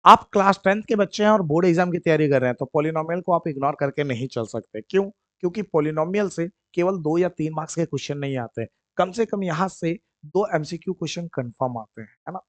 आप class 10th के बच्चे हैं और बोर्ड एग्जाम की तैयारी कर रहे हैं, तो पॉलिनोमियल को आप इग्नोर करके नहीं चल सकते। क्यों? क्योंकि पॉलिनोमियल से केवल 2 या 3 मार्क्स के क्वेश्चन नहीं आते, कम से कम यहाँ से 2 एमसीक्यू क्वेश्चन कंफर्म आते हैं, है ना?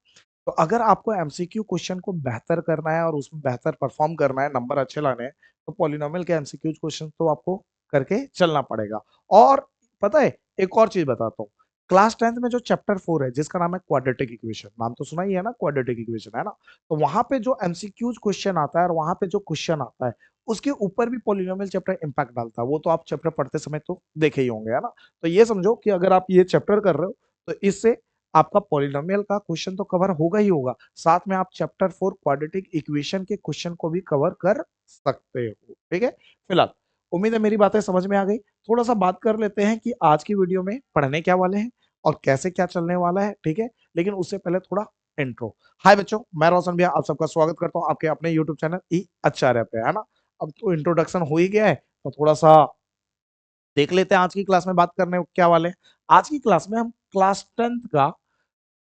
तो अगर आपको एमसीक्यू क्वेश्चन को बेहतर करना है और उसमें बेहतर परफॉर्म करना है, नंबर अच्छे लाने हैं, तो पॉलिनोमियल के एमसीक्यू क्वेश्चन तो आपको करके चलना पड़ेगा। और पता है, एक और चीज बताता हूँ। क्लास 10th में जो चैप्टर 4 है, जिसका नाम है क्वाड्रेटिक इक्वेशन, नाम तो सुना ही है ना, क्वाड्रेटिक इक्वेशन, है ना? तो वहां पे जो एमसीक्यूज क्वेश्चन आता है और वहां पे जो क्वेश्चन आता है, उसके ऊपर भी पॉलिनोमियल चैप्टर इंपैक्ट डालता है। वो तो आप चैप्टर पढ़ते समय तो देखे ही होंगे, है ना? तो ये समझो कि अगर आप ये चैप्टर कर रहे हो, तो इससे आपका पॉलिनोमियल का क्वेश्चन तो कवर होगा ही होगा, साथ में आप चैप्टर 4 क्वाड्रेटिक इक्वेशन के क्वेश्चन को भी कवर कर सकते हो। ठीक है? फिलहाल उम्मीद है मेरी बातें समझ में आ गई। थोड़ा सा बात कर लेते हैं कि आज की वीडियो में पढ़ने क्या वाले हैं और कैसे क्या चलने वाला है। ठीक है? लेकिन उससे पहले थोड़ा इंट्रो। हाय बच्चों, मैं रोशन भैया आप सबका स्वागत करता हूं आपके अपने यूट्यूब चैनल ई आचार्य पे, है ना? अब तो इंट्रोडक्शन हो ही गया है, तो थोड़ा सा देख लेते हैं आज की क्लास में बात करने क्या वाले हैं। आज की क्लास में हम क्लास 10th का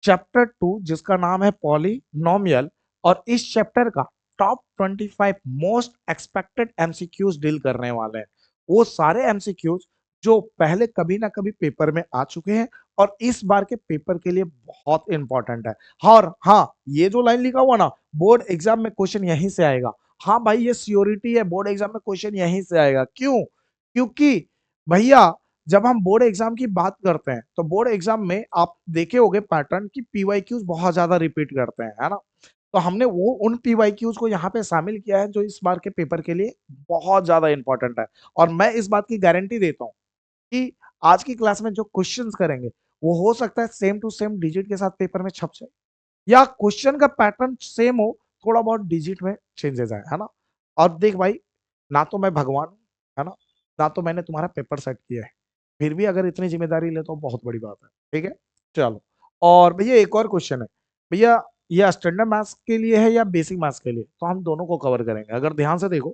चैप्टर 2, जिसका नाम है पॉलिनोमियल, और इस चैप्टर का top 25 most expected MCQs deal करने वाले हैं। वो सारे एमसीक्यूज जो पहले कभी ना कभी पेपर में आ चुके हैं और इस बार के पेपर के लिए बहुत इंपॉर्टेंट है। और हाँ, ये जो लाइन लिखा हुआ ना, बोर्ड एग्जाम में क्वेश्चन यहीं से आएगा। हाँ भाई, ये सियोरिटी है, बोर्ड एग्जाम में क्वेश्चन यहीं से आएगा। क्यों? क्योंकि भैया, जब हम बोर्ड एग्जाम की बात करते हैं, तो बोर्ड एग्जाम में आप देखे होंगे पैटर्न की पीवाईक्यूज बहुत ज्यादा रिपीट करते हैं, है ना? तो हमने वो उन पीवाईक्यूज को यहाँ पे शामिल किया है जो इस बार के पेपर के लिए बहुत ज्यादा इंपॉर्टेंट है। और मैं इस बात की गारंटी देता हूँ कि आज की क्लास में जो क्वेश्चंस करेंगे, वो हो सकता है सेम टू सेम डिजिट के साथ पेपर में छप जाए, या क्वेश्चन का पैटर्न सेम हो, थोड़ा बहुत डिजिट में चेंजेस आए, है ना? और देख भाई, ना तो मैं भगवान हूं, है ना, ना तो मैंने तुम्हारा पेपर सेट किया है, फिर भी अगर इतनी जिम्मेदारी ले तो बहुत बड़ी बात है। ठीक है? चलो। और भैया एक और क्वेश्चन है भैया, ये स्टैंडर्ड मैथ्स के लिए है या बेसिक मैथ्स के लिए? तो हम दोनों को कवर करेंगे। अगर ध्यान से देखो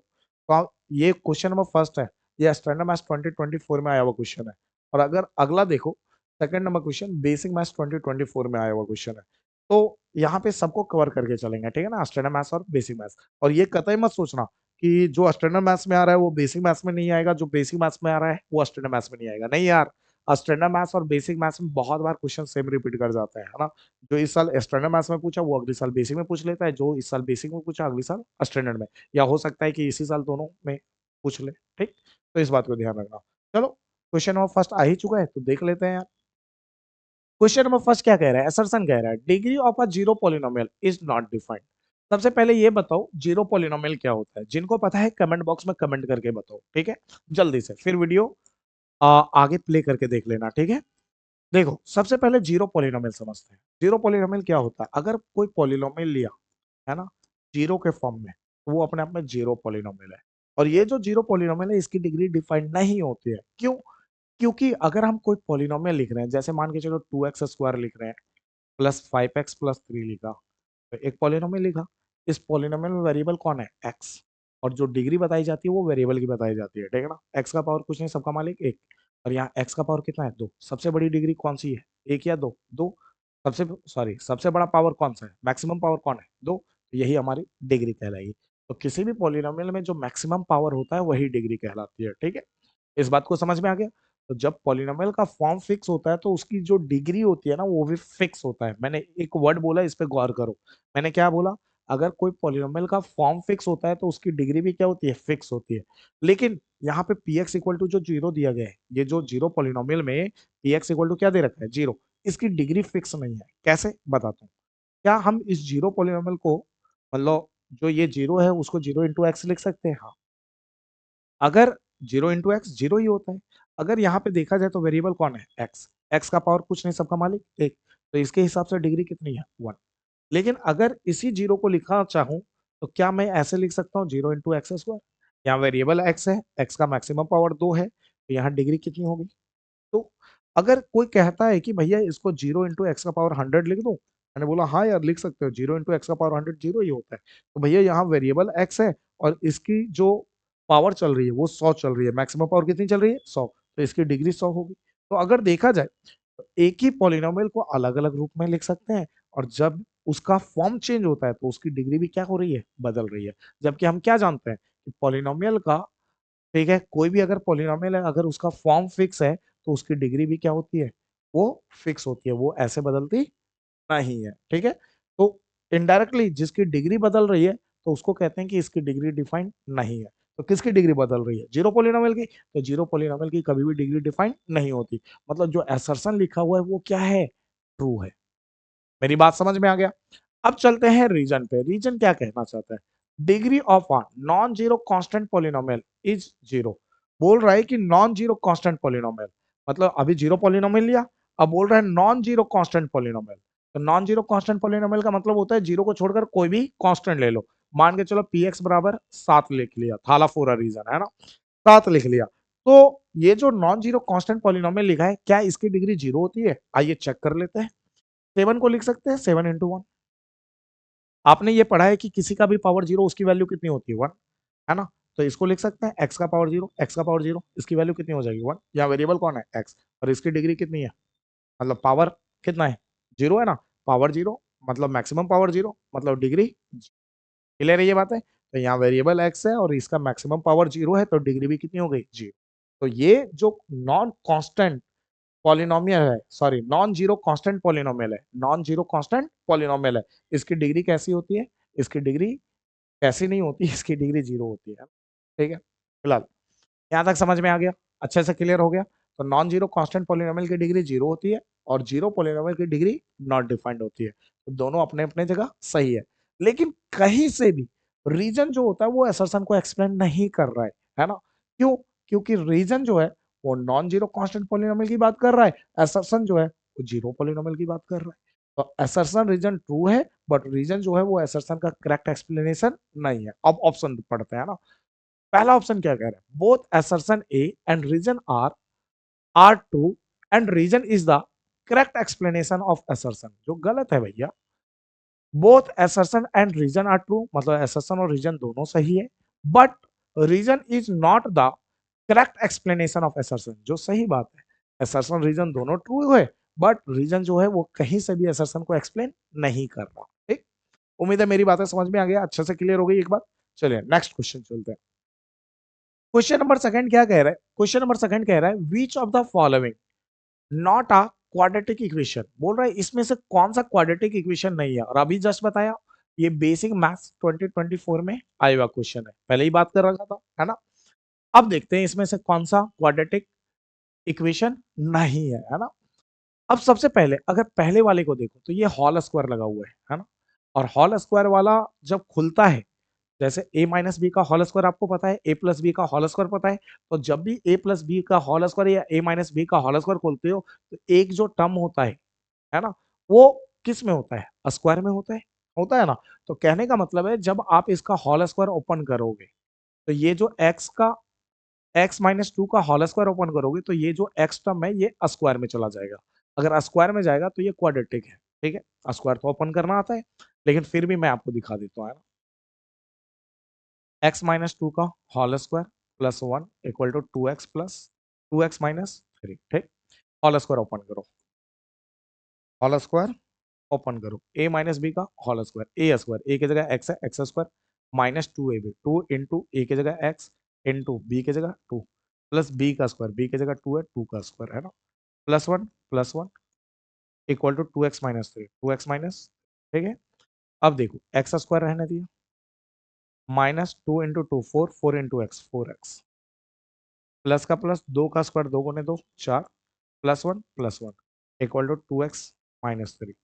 तो ये क्वेश्चन नंबर फर्स्ट है, ये स्टैंडर्ड मैथ्स 2024 में आया हुआ क्वेश्चन है। और अगर अगला देखो, second number question basic maths 2024 में आया हुआ क्वेश्चन है। तो यहाँ पे सबको कवर करके चलेंगे, ठीक है ना? स्टैंडर्ड मैथ्स और बेसिक मैथ्स। और ये कतई मत सोचना कि जो स्टैंडर्ड मैथ्स में आ रहा है वो बेसिक मैथ्स में नहीं आएगा, जो बेसिक मैथ्स में आ रहा है वो स्टैंडर्ड मैथ्स में नहीं आएगा। नहीं यार, स्टैंडर्ड मैथ्स और बेसिक मैथ्स में बहुत बार क्वेश्चन सेम रिपीट कर जाते हैं, है ना? जो इस साल स्टैंडर्ड मैथ्स में पूछा वो अगले साल बेसिक में पूछ लेता है, जो इस साल बेसिक में पूछा अगले साल स्टैंडर्ड में, या हो सकता है कि इसी साल दोनों में पूछ ले। ठीक? तो इस बात को ध्यान रखना। चलो, क्वेश्चन नंबर फर्स्ट आ ही चुका है, तो देख लेते हैं यार। क्वेश्चन नंबर फर्स्ट क्या कह रहा है? असर्शन कह रहा है degree of a zero polynomial is not defined. सबसे पहले ये बताओ जीरो पॉलिनोमियल क्या होता है। जिनको पता है कमेंट बॉक्स में कमेंट करके बताओ, ठीक है? जल्दी से, फिर वीडियो आगे प्ले करके देख लेना, ठीक है? देखो, सबसे पहले जीरो पॉलिनोमियल समझते हैं। जीरो पॉलिनोमियल क्या होता है? अगर कोई पॉलिनोमियल लिया, है ना, जीरो के फॉर्म में, तो वो अपने आप में जीरो पॉलिनोमियल है। और ये जो जीरो पॉलिनोमियल है, इसकी डिग्री डिफाइंड नहीं होती है। क्यों? क्योंकि अगर हम कोई पॉलिनोमियल लिख रहे हैं, जैसे मान के चलो 2x² लिख रहे हैं प्लस 5x+3 लिखा, तो एक पॉलिनोमियल लिखा। इस पॉलिनोमियल में वेरिएबल कौन है? x। और जो डिग्री बताई जाती है वो वेरिएबल की बताई जाती है, ठीक है ना? x का पावर कुछ नहीं, सबका मालिक एक। और यहाँ x का पावर कितना है? 2। सबसे बड़ी डिग्री कौन सी है? एक या दो? दो। सबसे सॉरी, सबसे बड़ा पावर कौन सा है? मैक्सिमम पावर कौन है? दो। तो यही हमारी डिग्री कहलाएगी। तो किसी भी पॉलिनोमियल में जो मैक्सिमम पावर होता है वही डिग्री कहलाती है, ठीक है? इस बात को समझ में आ गया? तो जब पॉलिनोमियल का फॉर्म फिक्स होता है तो उसकी जो डिग्री होती है ना, वो भी फिक्स होता है। मैंने एक वर्ड बोला, इस पे गौर करो। मैंने क्या बोला? अगर कोई पॉलिनोमियल का फॉर्म फिक्स होता है तो उसकी डिग्री भी क्या होती है? फिक्स होती है। लेकिन यहाँ पे पी एक्स इक्वल टू जो जीरो दिया गया है, ये जो जीरो पॉलिनोमियल में पी एक्स इक्वल टू क्या दे रखा है? जीरो। इसकी डिग्री फिक्स नहीं है। कैसे? बताता हूँ। क्या हम इस जीरो पॉलिनोमियल को, मतलब जो ये जीरो है उसको जीरो इंटू एक्स लिख सकते हैं? हाँ। अगर जीरो इंटू एक्स जीरो ही होता है। अगर यहाँ पे देखा जाए तो वेरिएबल कौन है? एक्स। एक्स का पावर कुछ नहीं, सबका मालिक एक। तो इसके हिसाब से डिग्री कितनी है? 1। लेकिन अगर इसी जीरो को लिखना चाहूं, तो क्या मैं ऐसे लिख सकता हूँ? Zero into X square. यहाँ वेरिएबल एक्स है, एक्स का मैक्सिमम पावर 2 है, तो यहाँ डिग्री कितनी होगी? तो अगर कोई कहता है कि भैया इसको जीरो इंटू एक्स का पावर 100 लिख दूं, मैंने बोला हाँ यार लिख सकते हो, जीरो इंटू एक्स का पावर 100 जीरो ही होता है। तो भैया यहाँ वेरिएबल एक्स है और इसकी जो पावर चल रही है वो 100 चल रही है। मैक्सिमम पावर कितनी चल रही है? 100। तो इसकी डिग्री 100 होगी। तो अगर देखा जाए तो एक ही पॉलिनोमियल को अलग अलग रूप में लिख सकते हैं, और जब उसका फॉर्म चेंज होता है तो उसकी डिग्री भी क्या हो रही है, बदल रही है। जबकि हम क्या जानते हैं कि पॉलिनोमियल का, ठीक है, कोई भी अगर पॉलिनोमियल है, अगर उसका फॉर्म फिक्स है तो उसकी डिग्री भी क्या होती है, वो फिक्स होती है, वो ऐसे बदलती नहीं है। ठीक है, तो इनडायरेक्टली जिसकी डिग्री बदल रही है तो उसको कहते हैं कि इसकी डिग्री डिफाइंड नहीं है। तो किसकी डिग्री बदल रही है, जीरो पॉलिनोमियल की, तो जीरो पॉलिनोमियल की कभी भी डिग्री डिफाइंड नहीं होती। मतलब जो असर्शन लिखा हुआ है वो क्या है, ट्रू है। मेरी बात समझ में आ गया। अब चलते हैं रीजन पे। रीजन क्या कहना चाहता है, degree of a non zero constant polynomial is zero. बोल रहा है कि नॉन जीरो कांस्टेंट पॉलिनोमियल, मतलब अभी जीरो पॉलिनोमियल लिया, अब बोल रहा है नॉन जीरो कांस्टेंट पॉलिनोमियल। तो नॉन जीरो कांस्टेंट पॉलिनोमियल का मतलब होता है जीरो को छोड़कर कोई भी कांस्टेंट ले लो। मान के चलो पी एक्स बराबर 7 लिख लिया, थाला फोरा रीजन है ना, 7 लिख लिया। तो ये जो नॉन जीरो कांस्टेंट पॉलिनोमियल लिखा है, क्या इसकी डिग्री जीरो होती है, आइए चेक कर लेते हैं। 7 को लिख सकते हैं 7 इंटू 1। आपने ये पढ़ा है कि किसी का भी पावर जीरो उसकी वैल्यू कितनी होती है, 1, है ना। तो इसको लिख सकते हैं एक्स का पावर जीरो, एक्स का पावर जीरो, इसकी वैल्यू कितनी हो जाएगी, 1। यहाँ वेरिएबल कौन है, एक्स, और इसकी डिग्री कितनी है, मतलब पावर कितना है, जीरो है ना। पावर जीरो मतलब मैक्सिमम पावर जीरो, मतलब डिग्री। क्लियर है ये बात है। तो यहाँ वेरिएबल एक्स है और इसका मैक्सिमम पावर जीरो है, तो डिग्री भी कितनी हो गई, जीरो। तो ये जो नॉन कांस्टेंट पॉलिनोमियल है, sorry non zero constant polynomial है, नॉन जीरो कांस्टेंट पॉलिनोमियल है, इसकी डिग्री कैसी होती है, इसकी डिग्री कैसी नहीं होती, इसकी डिग्री जीरो होती है। ठीक है, फिलहाल यहाँ तक समझ में आ गया, अच्छे से क्लियर हो गया। तो नॉन जीरो कांस्टेंट पॉलिनोमियल की डिग्री जीरो होती है और जीरो पॉलिनोमियल की डिग्री नॉट डिफाइंड होती है। तो दोनों अपने अपने जगह सही है। लेकिन कहीं से भी रीजन जो होता है वो असर्शन को एक्सप्लेन नहीं कर रहा है ना। क्यों, क्योंकि रीजन जो है वो नॉन जीरो कांस्टेंट पॉलिनोमियल की बात कर रहा है, असर्शन जो है वो जीरो पॉलिनोमियल की बात कर रहा है। तो असर्शन रीजन ट्रू है, बट रीजन जो है वो असर्शन का करेक्ट एक्सप्लेनेशन नहीं है। अब ऑप्शन पढ़ते हैं ना। पहला ऑप्शन क्या कह रहा है, both assertion A and reason are true and reason is the correct explanation of assertion, जो गलत है भैया। Both assertion and reason are true, मतलब assertion और रीजन दोनों सही है, but reason is not the correct explanation of assertion, जो सही बात है। assertion रीजन दोनों ट्रू है, बट रीजन जो है वो कहीं से भी assertion को एक्सप्लेन नहीं कर रहा। ठीक, उम्मीद है मेरी बातें समझ में आ गया, अच्छे से क्लियर हो गई एक बात। चलिए नेक्स्ट क्वेश्चन चलते हैं। क्वेश्चन नंबर सेकंड क्या कह रहा है, क्वेश्चन नंबर सेकंड कह रहा है which of the following not a quadratic equation. बोल रहा है इसमें से कौन सा क्वाड्रेटिक इक्वेशन नहीं है, और अभी जस्ट बताया ये बेसिक मैथ्स 2024 में आया हुआ क्वेश्चन है, पहले ही बात कर रखा था, है ना। अब देखते हैं इसमें से कौन सा क्वाड्रेटिक इक्वेशन नहीं है ना। अब सबसे पहले अगर पहले वाले को देखो तो ये होल स्क्वायर लगा हुआ है ना। और होल स्क्वायर वाला जब खुलता है, जैसे a माइनस बी का होल स्क्वायर आपको पता है, a प्लस बी का होल स्क्वायर पता है, तो जब भी a प्लस बी का होल स्क्वायर या a माइनस बी का होल स्क्वायर खोलते हो तो एक जो टर्म होता है ना, वो किस में होता है, स्क्वायर में होता है ना। तो कहने का मतलब है जब आप इसका होल स्क्वायर ओपन करोगे तो ये जो x का x माइनस टू का होल स्क्वायर ओपन करोगे तो ये जो x टर्म है ये स्क्वायर में चला जाएगा। अगर स्क्वायर में जाएगा तो ये क्वाड्रेटिक है। ठीक है, स्क्वायर तो ओपन करना आता है, लेकिन फिर भी मैं आपको दिखा देता हूँ। एक्स माइनस टू का whole square plus one equal to two x plus two x minus three. ठीक, होल स्क्वायर ओपन करो, होल स्क्वायर ओपन करो, ए माइनस बी का whole square, A square, A की जगह एक्स है, X square minus two A B, two into A की जगह X into B की जगह टू प्लस बी का स्क्वायर, बी की जगह टू है, टू का स्क्वायर है ना, plus one equal to two x minus three, two x minus. ठीक है, अब देखो एक्स स्क्वायर रहने दिया, minus two into two four, four into x, four x plus का प्लस, दो का स्क्वायर, दो गुने दो चार, plus one equal to two x minus three.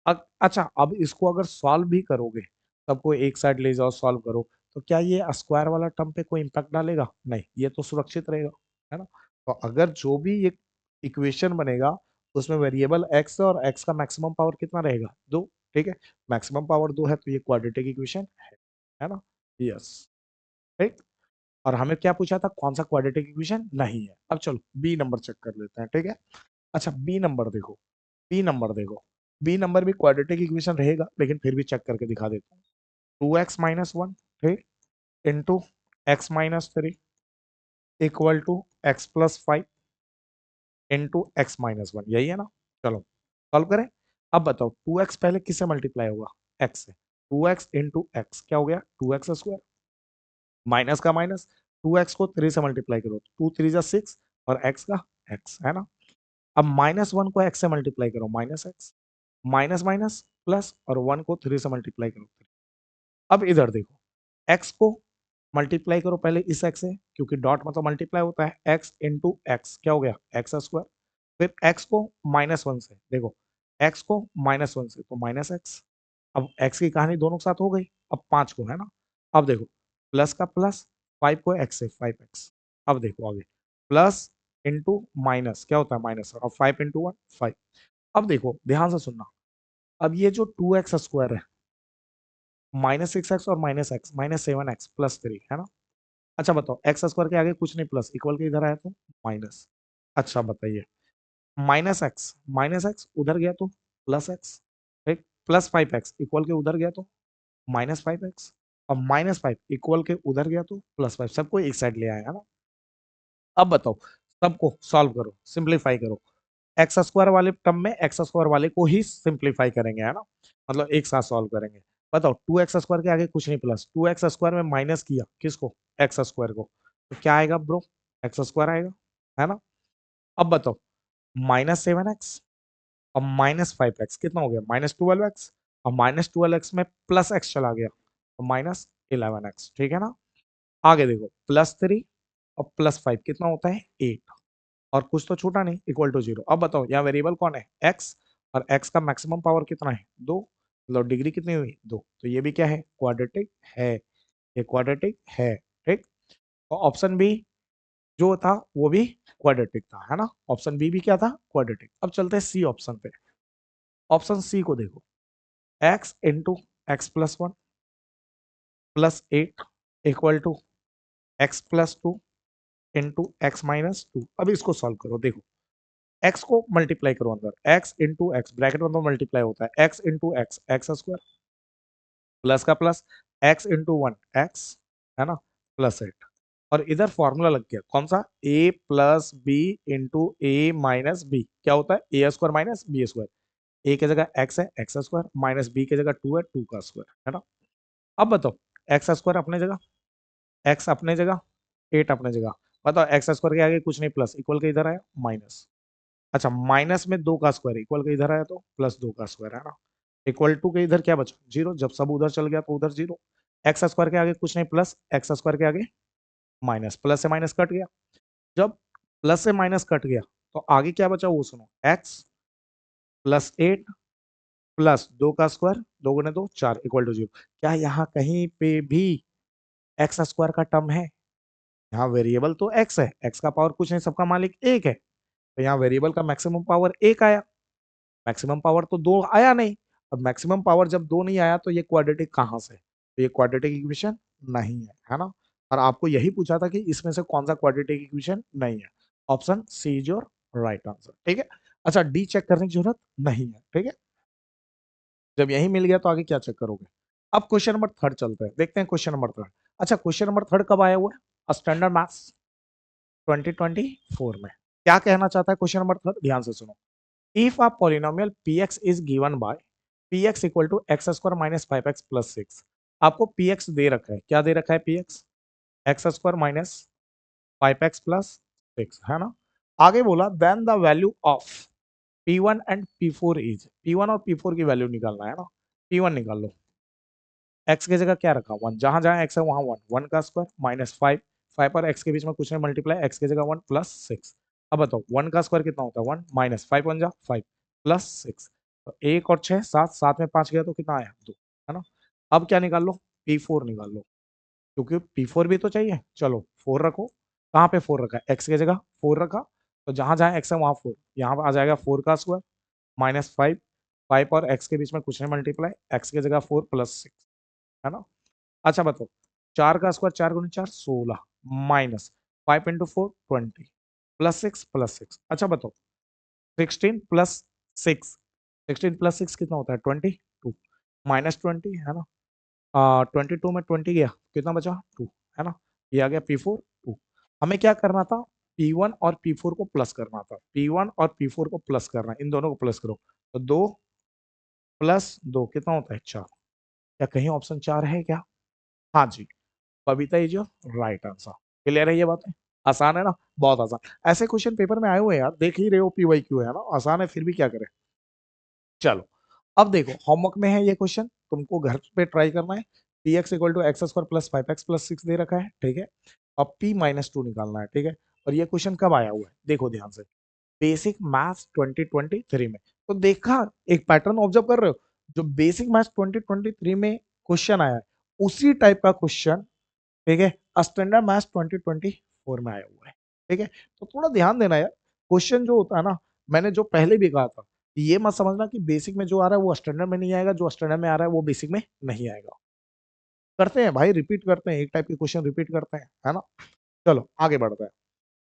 अच्छा, अब इसको अगर सॉल्व भी करोगे, सबको एक साइड ले जाओ सॉल्व करो, तो क्या ये स्क्वायर वाला टर्म पे कोई इंपैक्ट डालेगा, नहीं, ये तो सुरक्षित रहेगा, है ना। तो अगर जो भी ये इक्वेशन बनेगा उसमें वेरिएबल एक्स और एक्स का मैक्सिमम पावर कितना रहेगा, दो। ठीक है, मैक्सिमम पावर दो है तो ये क्वाड्रेटिक इक्वेशन है ना। यस, ठीक। और हमें क्या पूछा था, कौन सा क्वाड्रेटिक इक्वेशन नहीं है। अब चलो बी नंबर चेक कर लेते हैं। ठीक है, अच्छा बी नंबर देखो, बी नंबर देखो, बी नंबर भी क्वाड्रेटिक इक्वेशन रहेगा, लेकिन फिर भी चेक करके दिखा देता हूँ। टू एक्स माइनस वन, ठीक, into x minus three equal to x plus five into x minus one, यही है ना। चलो सॉल्व करें। अब बताओ 2x पहले किससे मल्टीप्लाई होगा, x से, 2x इंटू एक्स क्या हो गया 2x स्क्वायर, माइनस का माइनस, 2x को 3 से मल्टीप्लाई करो, 2 3 जा 6 और x का x है ना। अब -1 को x से मल्टीप्लाई करो, minus x, minus minus plus, और 1 को 3 से मल्टीप्लाई करो। अब इधर देखो, x को मल्टीप्लाई करो पहले इस x से, क्योंकि डॉट मतलब मल्टीप्लाई होता है, x इंटू एक्स क्या हो गया एक्स स्क्वायर, फिर x को -1 से, देखो x को -1 से तो माइनस एक्स, अब x की कहानी दोनों के साथ हो गई, अब 5 को है ना, अब देखो प्लस का प्लस, 5 को x से 5x, अब देखो आगे प्लस इंटू माइनस क्या होता है माइनस, और 5 इंटू 1 5। अब देखो ध्यान से सुनना, अब ये जो 2x स्क्वायर है, -6x और -x, -7x प्लस 3 है ना। अच्छा बताओ एक्स स्क्वायर के आगे कुछ नहीं प्लस, इक्वल के इधर आया तो माइनस। अच्छा बताइए, माइनस एक्स उधर गया तो प्लस एक्स, ठीक, प्लस 5x इक्वल के उधर गया तो -5x, और -5 इक्वल के उधर गया तो +5, सबको एक साइड ले आया है ना। अब बताओ सबको सॉल्व करो, सिंप्लीफाई करो, एक्स स्क्वायर वाले टर्म में एक्स स्क्वायर वाले को ही सिंप्लीफाई करेंगे है ना, मतलब एक साथ सॉल्व करेंगे। बताओ 2x स्क्वायर के आगे कुछ नहीं प्लस, 2x स्क्वायर में माइनस किया किसको, एक्स स्क्वायर को, तो क्या आएगा ब्रो, एक्स स्क्वायर आएगा है ना। अब बताओ -7x और -5x कितना हो गया, -12x, और -12x में प्लस एक्स चला गया तो -11x, ठीक है ना। आगे देखो +3 और +5 कितना होता है 8, और कुछ तो छूटा नहीं, इक्वल टू 0। अब बताओ यहाँ वेरिएबल कौन है x, और x का मैक्सिमम पावर कितना है 2, मतलब डिग्री कितनी हुई 2, तो ये भी क्या है क्वाड्रेटिक है, ये क्वाड्रेटिक है, ठीक। और ऑप्शन बी जो था वो भी क्वाड्रेटिक था है ना, ऑप्शन बी भी क्या था क्वाड्रेटिक। अब चलते हैं सी ऑप्शन पे, ऑप्शन सी को देखो, x into x plus 1 plus 8 equal to x plus 2 into x minus 2। अब इसको सॉल्व करो, देखो x को मल्टीप्लाई करो अंदर, x इंटू एक्स ब्रैकेट में तो मल्टीप्लाई होता है, x into x x square, plus का प्लस, x इंटू 1 एक्स है ना, प्लस 8, और इधर फॉर्मूला लग गया कौन सा, a plus B into A minus B क्या होता है A square minus B square, A की जगह x है एक्स स्क्वायर, माइनस बी की जगह 2 है 2 का स्क्वायर है ना। अब बताओ एक्स स्क्वायर अपने जगह, एक्स अपने जगह, 8 अपने जगह, बताओ एक्स स्क्वायर के आगे कुछ नहीं प्लस, इक्वल के इधर आया माइनस, अच्छा माइनस में 2 का स्क्वायर इक्वल के इधर आया तो +2 का स्क्वायर है ना, इक्वल टू के इधर क्या बचा 0, जब सब उधर चल गया तो उधर 0, एक्स स्क्वायर के आगे कुछ नहीं प्लस, एक्स स्क्वायर के आगे माइनस, प्लस से माइनस कट गया, जब प्लस से माइनस कट गया तो आगे क्या बचा वो सुनो, एक्स प्लस 8 प्लस 2 का स्क्वायर, 2 गुने 2 4 इक्वल टू 0। क्या यहाँ कहीं पे भी एक्स स्क्वायर का टर्म है, यहाँ वेरिएबल तो एक्स है, एक्स का पावर कुछ नहीं, सबका मालिक एक है, तो यहाँ वेरिएबल का मैक्सिमम पावर एक आया, मैक्सिमम पावर तो 2 आया नहीं। अब मैक्सिमम पावर जब 2 नहीं आया तो ये क्वाड्रेटिक कहाँ से, तो ये क्वाड्रेटिक इक्वेशन नहीं है ना। और आपको यही पूछा था कि इसमें से कौन सा क्वाड्रेटिक इक्वेशन नहीं है, option C is your right answer, ठीक है। अच्छा डी चेक करने की जरूरत नहीं है, ठीक है, जब यही मिल गया तो आगे क्या चेक करोगे। अब क्वेश्चन नंबर थर्ड चलते हैं, देखते हैं क्वेश्चन नंबर थर्ड। अच्छा क्वेश्चन नंबर थर्ड कब आया हुआ है, स्टैंडर्ड मैथ्स 2024 में। क्या कहना चाहता है क्वेश्चन नंबर थर्ड, ध्यान से सुनो। If a polynomial px is given by px equal to x square minus 5x plus 6, आपको px दे रखा है, क्या दे रखा है px, x square minus 5x plus 6 है ना। आगे बोला then the value of p1 and p4 is, p1 और p4 की वैल्यू निकालना है ना, p1 निकाल लो, x की जगह क्या रखा 1, जहां जहां x है वहां 1, 1 का स्क्वायर माइनस 5, 5 और x के बीच में कुछ नहीं मल्टीप्लाई, x की जगह 1 प्लस 6। अब बताओ 1 का स्क्वायर कितना होता है 1 माइनस 5 1 जा 5 प्लस 6, तो 1 और 6 7, 7 में 5 गया तो कितना आया 2 है ना। अब क्या निकाल लो P4 निकाल लो, क्योंकि P4 भी तो चाहिए, चलो 4 रखो, कहाँ पे 4 रखा है x की जगह 4 रखा, तो जहां जहां x है वहां 4, यहाँ आ जाएगा 4 का स्क्वायर माइनस 5, 5 और x के बीच में कुछ नहीं मल्टीप्लाई, x की जगह 4 प्लस 6 है ना। अच्छा बताओ 4 का स्क्वायर 4 गुणे 4 16 माइनस 5 इंटू 4 20 प्लस 6 अच्छा बताओ 16 प्लस 6, 16 प्लस 6 कितना होता है 22 माइनस 20 है ना, 22 में 20 गया कितना बचा 2 है ना, ये आ गया P4 2। हमें क्या करना था P1 और P4 को प्लस करना था, P1 और P4 को प्लस करना, इन दोनों को प्लस करो तो 2 प्लस 2 कितना होता है 4। क्या कहीं ऑप्शन 4 है क्या? हाँ जी, Babita is your right answer. Clear है ये बातें? आसान है ना? बहुत आसान। ऐसे क्वेश्चन पेपर में आए हुए हैं यार, देख ही रहे हो पीवाईक्यू है ना, आसान है फिर भी क्या करें। चलो अब देखो होमवर्क में है ये क्वेश्चन, तुमको घर पे ट्राई करना है। P x equal to x square plus 5x plus 6 दे रखा है, ठीक है। अब p माइनस 2 निकालना है, ठीक है। और ये क्वेश्चन कब आया हुआ है देखो ध्यान से, बेसिक मैथ्स 2023 में। तो देखा, एक पैटर्न ऑब्जर्व कर रहे हो, जो बेसिक मैथ्स 2023 में क्वेश्चन आया है उसी टाइप का क्वेश्चन, ठीक है, स्टैंडर्ड मैथ्स 2024 में आया हुआ है, ठीक है। तो थोड़ा ध्यान देना यार, क्वेश्चन जो होता है ना, मैंने जो पहले भी कहा था, ये मत समझना कि बेसिक में जो आ रहा है वो स्टैंडर्ड में नहीं आएगा, जो स्टैंडर्ड में आ रहा है वो बेसिक में नहीं आएगा। करते हैं भाई, रिपीट करते हैं, एक टाइप के क्वेश्चन रिपीट करते हैं, है ना। चलो आगे बढ़ते हैं,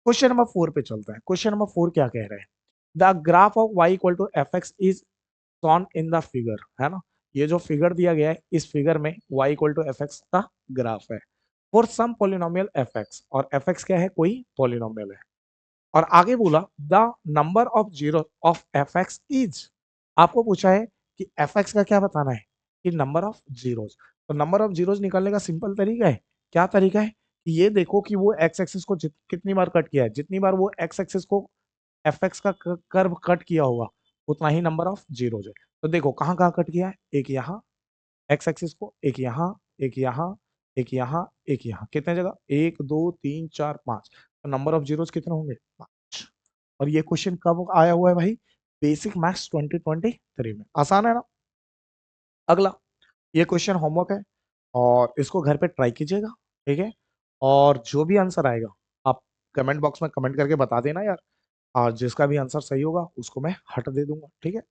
क्वेश्चन नंबर 4 पे चलते हैं। क्वेश्चन नंबर 4 क्या कह रहे हैं? The graph of y equal to F x is shown in the figure, है ना। ये जो फिगर दिया गया है, इस फिगर में y equal to F x का ग्राफ है for some polynomial F x, और एफ एक्स क्या है? कोई पोलिनोमियल है। और आगे बोला the number of zero of F x is, आपको पूछा है कि एफ एक्स का क्या बताना है? कि नंबर ऑफ जीरोज। तो नंबर ऑफ जीरोज निकालने का सिंपल तरीका है, क्या तरीका है कि ये देखो कि वो एक्स एक्सिस को कितनी बार कट किया है, जितनी बार वो एक्स एक्सिस को एफ एक्स का कर्व कट किया होगा उतना ही नंबर ऑफ जीरोज है। तो देखो कहाँ कहाँ कट किया है, एक यहाँ एक्स एक्सिस को, एक यहाँ, एक यहाँ, एक यहाँ, एक यहाँ, कितने जगह? 1 2 3 4 5। तो नंबर ऑफ जीरोज कितने होंगे? 5। और ये क्वेश्चन कब आया हुआ है भाई? बेसिक मैथ्स 2023 में। आसान है ना। अगला, ये क्वेश्चन होमवर्क है और इसको घर पे ट्राई कीजिएगा, ठीक है। और जो भी आंसर आएगा आप कमेंट बॉक्स में कमेंट करके बता देना यार, और जिसका भी आंसर सही होगा उसको मैं हट दे दूंगा, ठीक है।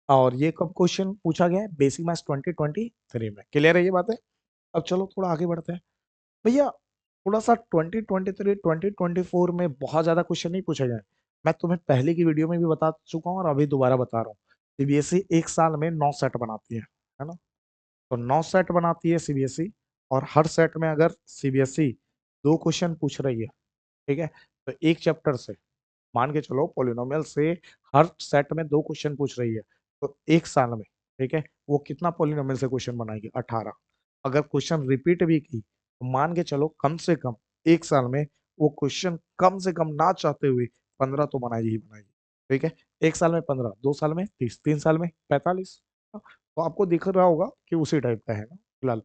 और ये कब क्वेश्चन पूछा गया है? बेसिक मैथ्स 2023 में। क्लियर है ये बातें? अब चलो थोड़ा आगे बढ़ते हैं भैया। थोड़ा सा 2023 2024 में बहुत ज्यादा क्वेश्चन नहीं पूछे गए। मैं तुम्हें पहले की वीडियो में भी बता चुका हूँ और अभी दोबारा बता रहा हूँ। सीबीएसई एक साल में 9 सेट बनाती है ना। तो 9 सेट बनाती है सीबीएसई, और हर सेट में अगर सीबीएसई 2 क्वेश्चन पूछ रही है, ठीक है, तो एक चैप्टर से मान के चलो पॉलिनोमियल से हर सेट में 2 क्वेश्चन पूछ रही है, तो एक साल में, ठीक है, वो कितना पॉलिनोमियल से क्वेश्चन बनाएगी? 18। अगर क्वेश्चन रिपीट भी की तो मान के चलो कम से कम एक साल में वो क्वेश्चन कम से कम ना चाहते हुए 15 तो बनाएगी ही बनाएगी, ठीक है। एक साल में 15, 2 साल में 30, 3 साल में 45। तो आपको दिख रहा होगा कि उसी टाइप का है ना फिलहाल।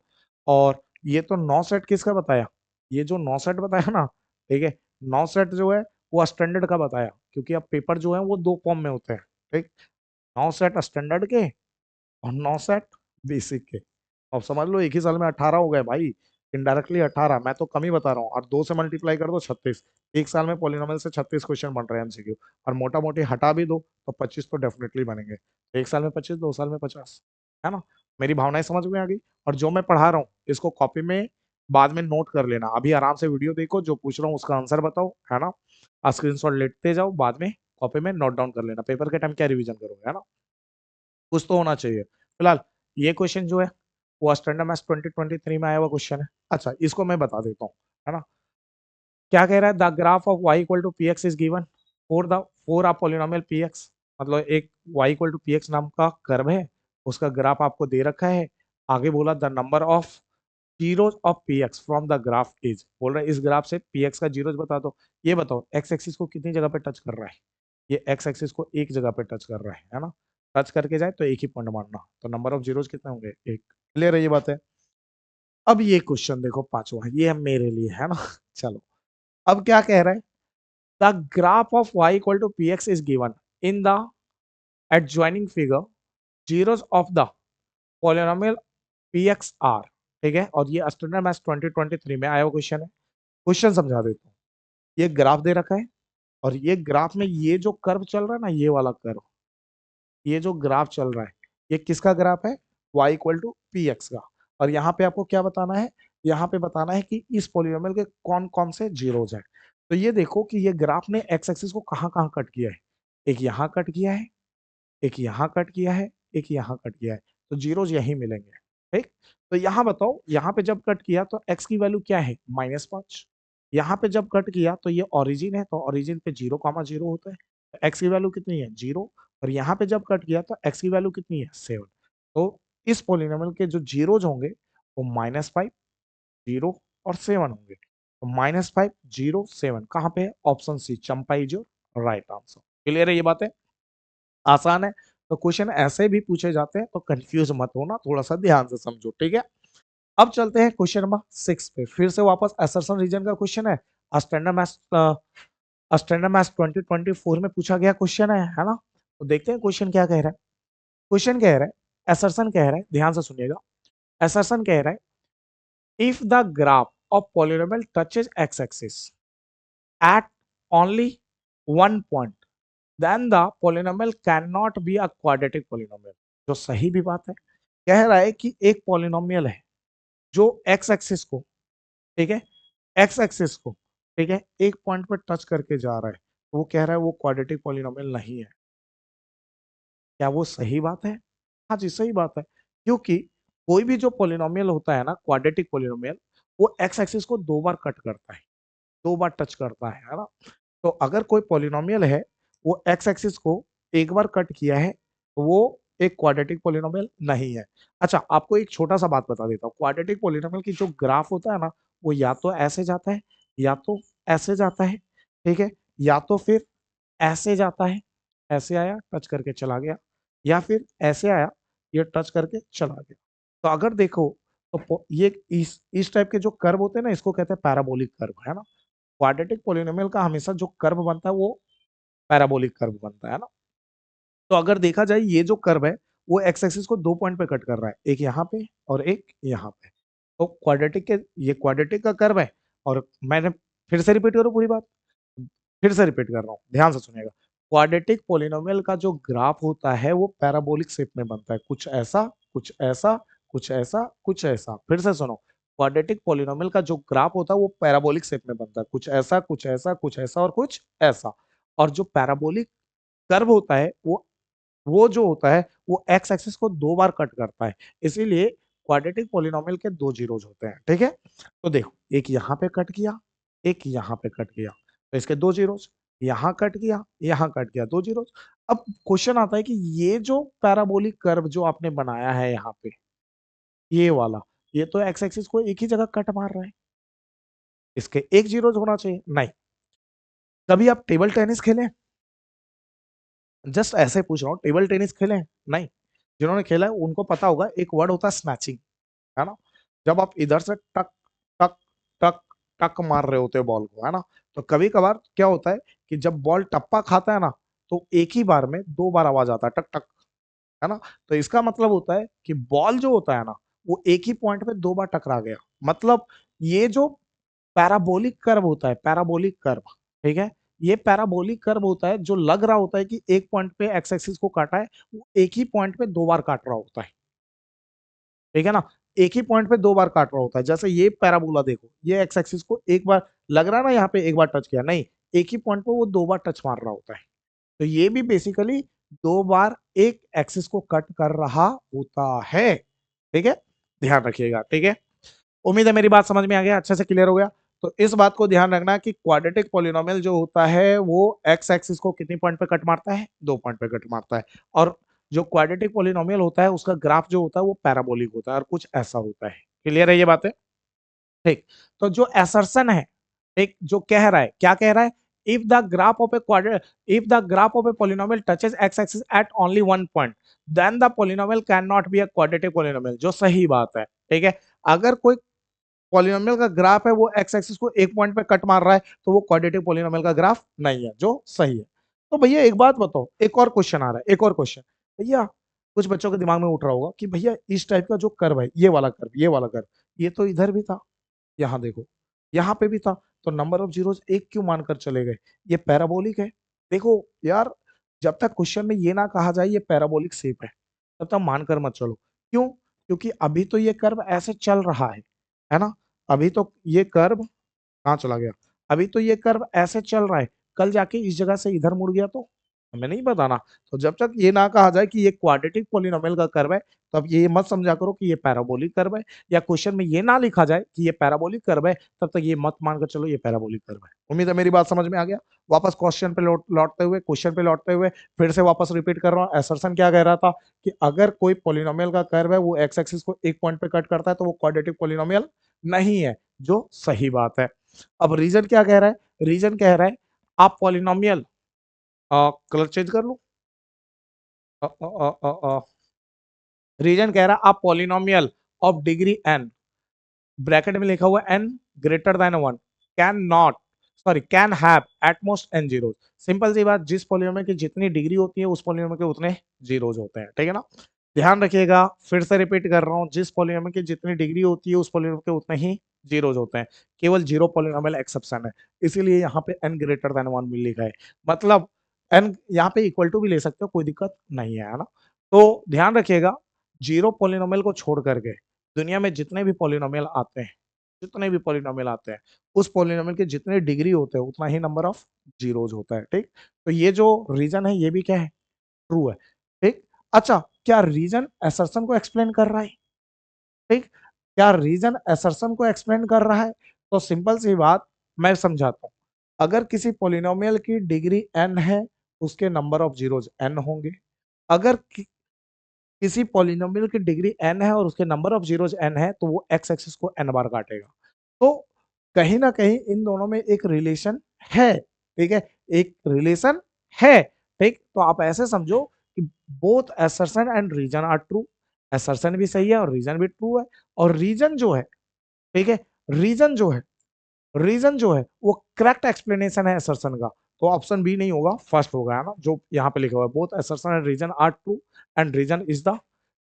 और ये तो 9 सेट किसका बताया? ये जो 9 सेट बताया ना, ठीक है, 9 सेट जो है वो स्टैंडर्ड का बताया, क्योंकि अब पेपर जो है वो 2 फॉर्म में होते हैं, ठीक। 9 सेट स्टैंडर्ड के और 9 सेट बेसिक के। अब समझ लो एक ही साल में 18 हो गए भाई, इनडायरेक्टली 18, मैं तो कम ही बता रहा हूँ। और 2 से मल्टीप्लाई कर दो 36। एक साल में पॉलिनोमियल से 36 क्वेश्चन बन रहे हैं एमसीक्यू। और मोटा मोटी हटा भी दो तो 25 तो डेफिनेटली बनेंगे। तो एक साल में 25, 2 साल में 50, है ना। मेरी भावनाएं समझ में आ गई। और जो मैं पढ़ा रहा हूँ इसको कॉपी में बाद में नोट कर लेना, अभी आराम से वीडियो देखो, जो पूछ रहा हूँ उसका आंसर बताओ, है ना। स्क्रीनशॉट लेते जाओ, बाद में कॉपी में नोट डाउन कर लेना, पेपर के टाइम क्या रिवीजन करोगे, है ना। कुछ तो होना चाहिए। फिलहाल ये क्वेश्चन जो है वो स्टैंडर्ड मैथ्स 2023 में आया हुआ क्वेश्चन है। अच्छा इसको मैं बता देता हूँ, है ना। क्या कह रहा है? The graph of y equal to P x is given for of polynomial P x. मतलब एक y equal to P x नाम का कर्व है, उसका ग्राफ आपको दे रखा है। आगे बोला the number of zeros of P x from the graph is, बोल रहा है इस ग्राफ से पी एक्स का जीरोज बता दो। ये बताओ एक्स एक्सिस को कितनी जगह पे टच कर रहा है? ये एक्स एक्सिस को एक जगह पे टच कर रहा है ना। टच करके जाए तो एक ही पॉइंट मारना, तो नंबर ऑफ जीरोज कितने होंगे? एक। क्लियर है ये बात है? अब ये क्वेश्चन देखो पांचवा, ये है मेरे लिए, है ना। चलो अब क्या कह रहा है? The graph of y equal to P x is given in the adjoining figure, zeros of the polynomial P x are, ठीक है। और ये स्टैंडर्ड मैथ्स 2023 में आया हुआ क्वेश्चन है। क्वेश्चन समझा देता हूँ। ये ग्राफ दे रखा है, और ये ग्राफ में ये जो कर्व चल रहा है ना, ये वाला कर्व, ये जो ग्राफ चल रहा है, ये किसका ग्राफ है? y equal to P x का। और यहाँ पे आपको क्या बताना है? यहाँ पे बताना है कि इस पॉलिनोमियल के कौन कौन से जीरोज हैं। तो ये देखो कि ये ग्राफ ने एक्स एक्सिस को कहाँ कहाँ कट किया है। एक यहाँ कट किया है, एक यहाँ कट किया है, एक यहाँ कट किया है, तो जीरोज यही मिलेंगे, ठीक। तो यहाँ बताओ, यहाँ पे जब कट किया तो एक्स की वैल्यू क्या है? -5। यहाँ पे जब कट किया तो ये ओरिजिन है, तो ओरिजिन पे 0,0 होता है, तो एक्स की वैल्यू कितनी है? 0। और यहाँ पे जब कट किया तो एक्स की वैल्यू कितनी है? 7। तो इस पॉलिनोमियल के जो जीरोज होंगे वो -5, 0 और 7 होंगे। तो -5, 0, 7 कहाँ पे है? ऑप्शन सी चंपा is your right answer. Clear है ये बातें? आसान है। तो क्वेश्चन ऐसे भी पूछे जाते हैं तो कंफ्यूज मत होना, थोड़ा सा ध्यान से समझो, ठीक है। अब चलते हैं क्वेश्चन नंबर 6 पे। फिर से वापस असर्शन रीजन का क्वेश्चन है। स्टैंडर्ड मैथ्स स्टैंडर्ड मैथ्स 2024 में पूछा गया क्वेश्चन है ना। तो देखते हैं क्वेश्चन क्या कह रहा है। क्वेश्चन कह रहा है, असर्शन कह रहा है, ध्यान से सुनिएगा। असर्शन कह रहा है if the graph of polynomial touches x axis at only one point then the polynomial can not be a quadratic polynomial. जो सही भी बात है। कह रहा है कि एक पॉलिनोमियल है जो एक्स एक्सिस को, ठीक है, एक्स एक्सिस को, ठीक है, एक पॉइंट पर टच करके जा रहा है, तो वो कह रहा है वो क्वाड्रेटिक पॉलिनोमियल नहीं है। क्या वो सही बात है? हाँ जी, सही बात है। क्योंकि कोई भी जो पॉलिनोमियल होता है ना, क्वाड्रेटिक पॉलिनोमियल, वो एक्स एक्सिस को दो बार कट करता है, दो बार टच करता है ना। तो अगर कोई पॉलिनोमियल है वो एक्स एक्सिस को एक बार कट किया है तो वो एक क्वाड्रेटिक पॉलिनोमियल नहीं है। अच्छा, आपको एक छोटा सा बात बता देता हूँ। क्वाड्रेटिक पॉलिनोमियल की जो ग्राफ होता है ना, वो या तो ऐसे जाता है, या तो ऐसे जाता है, ठीक है, या तो फिर ऐसे जाता है, ऐसे आया टच करके चला गया, या फिर ऐसे आया, ये टच करके चला गया। तो अगर देखो तो ये इस टाइप के जो कर्व होते हैं ना, इसको कहते हैं पैराबोलिक कर्व, है ना। क्वाड्रेटिक पॉलिनोमियल का हमेशा जो कर्व बनता है वो पैराबोलिक कर्व बनता है ना। तो अगर देखा जाए ये जो कर्व है वो एक्स एक्सिस को दो पॉइंट पे कट कर रहा है, एक यहाँ पे और एक यहाँ पे। तो क्वाड्रेटिक के ये क्वाड्रेटिक का कर्व है। और मैंने फिर से रिपीट करूँ पूरी बात, फिर से रिपीट कर रहा हूँ, ध्यान से सुनिएगा। क्वाड्रेटिक पॉलिनोमियल का जो ग्राफ होता है वो पैराबोलिक शेप में बनता है, कुछ ऐसा, कुछ ऐसा, कुछ ऐसा, कुछ ऐसा। फिर से सुनो, क्वाड्रेटिक पॉलिनोमियल का जो ग्राफ होता है वो पैराबोलिक शेप में बनता है, कुछ ऐसा, कुछ ऐसा, कुछ ऐसा और कुछ ऐसा। और जो पैराबोलिक कर्व होता है वो जो होता है वो एक्स एक्सिस को दो बार कट करता है। इसीलिए क्वाड्रेटिक पॉलिनोमियल के दो जीरोज होते हैं, ठीक है। तो देखो, एक यहाँ पे कट किया, एक यहाँ पे कट किया, तो इसके दो जीरोज, यहाँ कट किया, यहाँ कट किया, दो जीरोज। अब क्वेश्चन आता है कि ये जो पैराबोलिक कर्व जो आपने बनाया है यहाँ पे, ये वाला, ये तो एक्स एक्सिस को एक ही जगह कट मार रहा है, इसके एक जीरोज होना चाहिए। नहीं। कभी आप टेबल टेनिस खेले? जस्ट ऐसे पूछ रहा हूँ, टेबल टेनिस खेले? नहीं। जिन्होंने खेला है उनको पता होगा, एक वर्ड होता है स्नैचिंग, है ना। जब आप इधर से टक टक टक टक मार रहे होते हैं बॉल को, है ना। तो कभी कभार क्या होता है कि जब बॉल टप्पा खाता है ना, तो एक ही बार में दो बार आवाज आता है, टक टक, है ना। तो इसका मतलब होता है कि बॉल जो होता है ना, वो एक ही पॉइंट पे दो बार टकरा गया। मतलब ये जो पैराबोलिक कर्व होता है, पैराबोलिक कर्व, ठीक है, ये पैराबोलिक कर्व होता है जो लग रहा होता है कि एक पॉइंट पे एक्स एक्सिस को काटा है, वो एक ही पॉइंट पे दो बार काट रहा होता है, ठीक है ना। एक ही पॉइंट पे दो बार काट रहा होता है। जैसे ये पैराबोला देखो, ये एक्स एक्सिस को एक बार लग रहा है ना, यहाँ पे एक बार टच किया, नहीं, एक ही पॉइंट पे वो दो बार टच मार रहा होता है। तो ये भी बेसिकली दो बार एक एक्सिस को कट कर रहा होता है, ठीक है। ध्यान रखिएगा, ठीक है। उम्मीद है मेरी बात समझ में आ गया, अच्छे से क्लियर हो गया। तो इस बात को ध्यान रखना कि क्वाड्रेटिक पॉलिनोमियल जो होता है वो एक्स एक्सिस को कितनी पॉइंट पे कट मारता है? दो पॉइंट पे कट मारता है। और जो क्वाड्रेटिक पॉलिनोमियल होता है उसका ग्राफ जो होता है वो पैराबोलिक होता है और कुछ ऐसा होता है। क्लियर है ये बातें? ठीक। तो जो असर्शन है, एक जो कह रहा है, क्या कह रहा है? If the graph of a quadrat if the graph of a polynomial touches x axis at only one point then the polynomial can not be a quadratic polynomial. जो सही बात है, ठीक है। अगर कोई पॉलिनोमियल का ग्राफ है वो एक्स एक्सिस को एक पॉइंट पे कट मार रहा है तो वो क्वाड्रेटिक पॉलिनोमियल का ग्राफ नहीं है, जो सही है। तो भैया एक बात बताओ, एक और क्वेश्चन आ रहा है, एक और क्वेश्चन। भैया कुछ बच्चों के दिमाग में उठ रहा होगा कि भैया इस टाइप का जो कर्व है, ये वाला कर्व, ये वाला कर्व, ये तो इधर भी था, यहाँ देखो, यहाँ पे भी था, तो नंबर ऑफ जीरोस एक क्यों मानकर चले गए? ये पैराबोलिक है। देखो यार, जब तक क्वेश्चन में ये ना कहा जाए ये पैराबोलिक शेप है, तब तक मानकर मत चलो। क्यों? क्योंकि अभी तो ये कर्व ऐसे चल रहा है ना। अभी तो ये कर्व कहाँ चला गया? अभी तो ये कर्व ऐसे चल रहा है, कल जाके इस जगह से इधर मुड़ गया तो हमें नहीं पता ना। तो जब तक ये ना कहा जाए कि ये क्वाड्रेटिक पोलिनोमियल का कर्व है, तो अब ये मत समझा करो कि ये पैराबोलिक कर्व है, या क्वेश्चन में ये ना लिखा जाए कि ये पैराबोलिक कर्व है, तब तक ये मत मानकर चलो ये पैराबोलिक कर्व है। उम्मीद है मेरी बात समझ में आ गया। वापस क्वेश्चन पे लौटते हुए, क्वेश्चन पे लौटते हुए फिर से वापस रिपीट कर रहा हूँ। असर्शन क्या कह रहा था कि अगर कोई पोलिनोमियल का कर्व है वो एक्स एक्सिस को एक पॉइंट पे कट करता है तो वो क्वाड्रेटिक पोलिनोमियल नहीं है, जो सही बात है। अब रीजन क्या कह रहा है? रीजन कह रहा है आप पॉलिनोमियल, कलर चेंज कर लूं, रीजन कह रहा है आप polynomial of degree N, bracket में लिखा हुआ N greater than one, can not, sorry can have at most N zero. Simple सी बात, जिस पॉलिनोमियल की जितनी डिग्री होती है उस पॉलिनोमियल के उतने जीरोज होते हैं, ठीक है ना। ध्यान रखिएगा, फिर से रिपीट कर रहा हूं, जिस पॉलिनोमियल की जितनी डिग्री होती है उस पॉलिनोमियल के उतने ही जीरोज होते हैं। केवल जीरो पॉलिनोमियल एक्सेप्शन है, इसीलिए यहाँ पे एन ग्रेटर देन वन भी लिखा है। मतलब एन यहाँ पे इक्वल टू भी ले सकते हो, कोई दिक्कत नहीं है ना। तो ध्यान रखिएगा, जीरो पॉलिनोमियल को छोड़ करके दुनिया में जितने भी पॉलिनोमियल आते हैं, जितने भी पॉलिनोमियल आते हैं, उस पॉलिनोमियल के जितने डिग्री होते हैं उतना ही नंबर ऑफ जीरोज होता है, ठीक। तो ये जो रीजन है ये भी क्या है, ट्रू है, ठीक। अच्छा, क्या रीजन असर्शन को एक्सप्लेन कर रहा है? ठीक, क्या रीजन असर्शन को एक्सप्लेन कर रहा है? तो सिंपल सी बात मैं समझाता हूं। अगर किसी पॉलिनोमियल की डिग्री n है, उसके नंबर ऑफ जीरोज n होंगे। अगर किसी पॉलिनोमियल की डिग्री n है और उसके नंबर ऑफ जीरोज n है, तो वो x एक्सिस को n बार काटेगा। तो कहीं ना कहीं इन दोनों में एक रिलेशन है, ठीक है, एक रिलेशन है, ठीक। तो आप ऐसे समझो कि both assertion and reason are true, assertion भी सही है और रीजन भी ट्रू है। और रीजन जो है, ठीक है, रीजन जो है, रीजन जो है वो करेक्ट एक्सप्लेनेशन है असर्शन का। तो ऑप्शन बी नहीं होगा, फर्स्ट होगा, है ना, जो यहाँ पे लिखा हुआ है, both assertion and reason are true and reason is the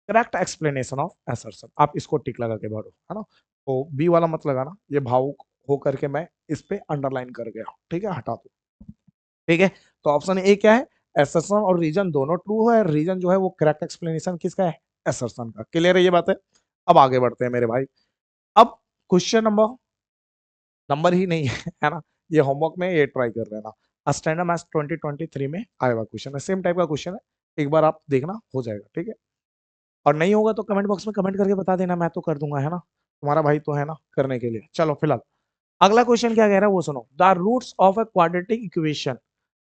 correct explanation of assertion. आप इसको टिक लगा के बढ़ो, है ना। तो बी वाला मत लगाना, ये भावुक हो करके मैं इस पे अंडरलाइन कर गया, ठीक है, हटा दो, ठीक है। तो ऑप्शन ए क्या है, असर्शन और रीजन दोनों ट्रू है, रीजन जो है वो करेक्ट एक्सप्लेनेशन किसका है, असर्शन का। क्लियर है ये बात है? अब आगे बढ़ते हैं मेरे भाई। अब क्वेश्चन नंबर, नंबर ही नहीं है, है ना, ये होमवर्क में ये ट्राई कर लेना। स्टैंडर्ड मैथ्स 2023 में आया हुआ क्वेश्चन है, सेम टाइप का क्वेश्चन है, एक बार आप देखना, हो जाएगा, ठीक है। और नहीं होगा तो कमेंट बॉक्स में कमेंट करके बता देना, मैं तो कर दूंगा, है ना, तुम्हारा भाई तो है ना करने के लिए। चलो फिलहाल अगला क्वेश्चन क्या कह रहा है वो सुनो। The roots of a quadratic equation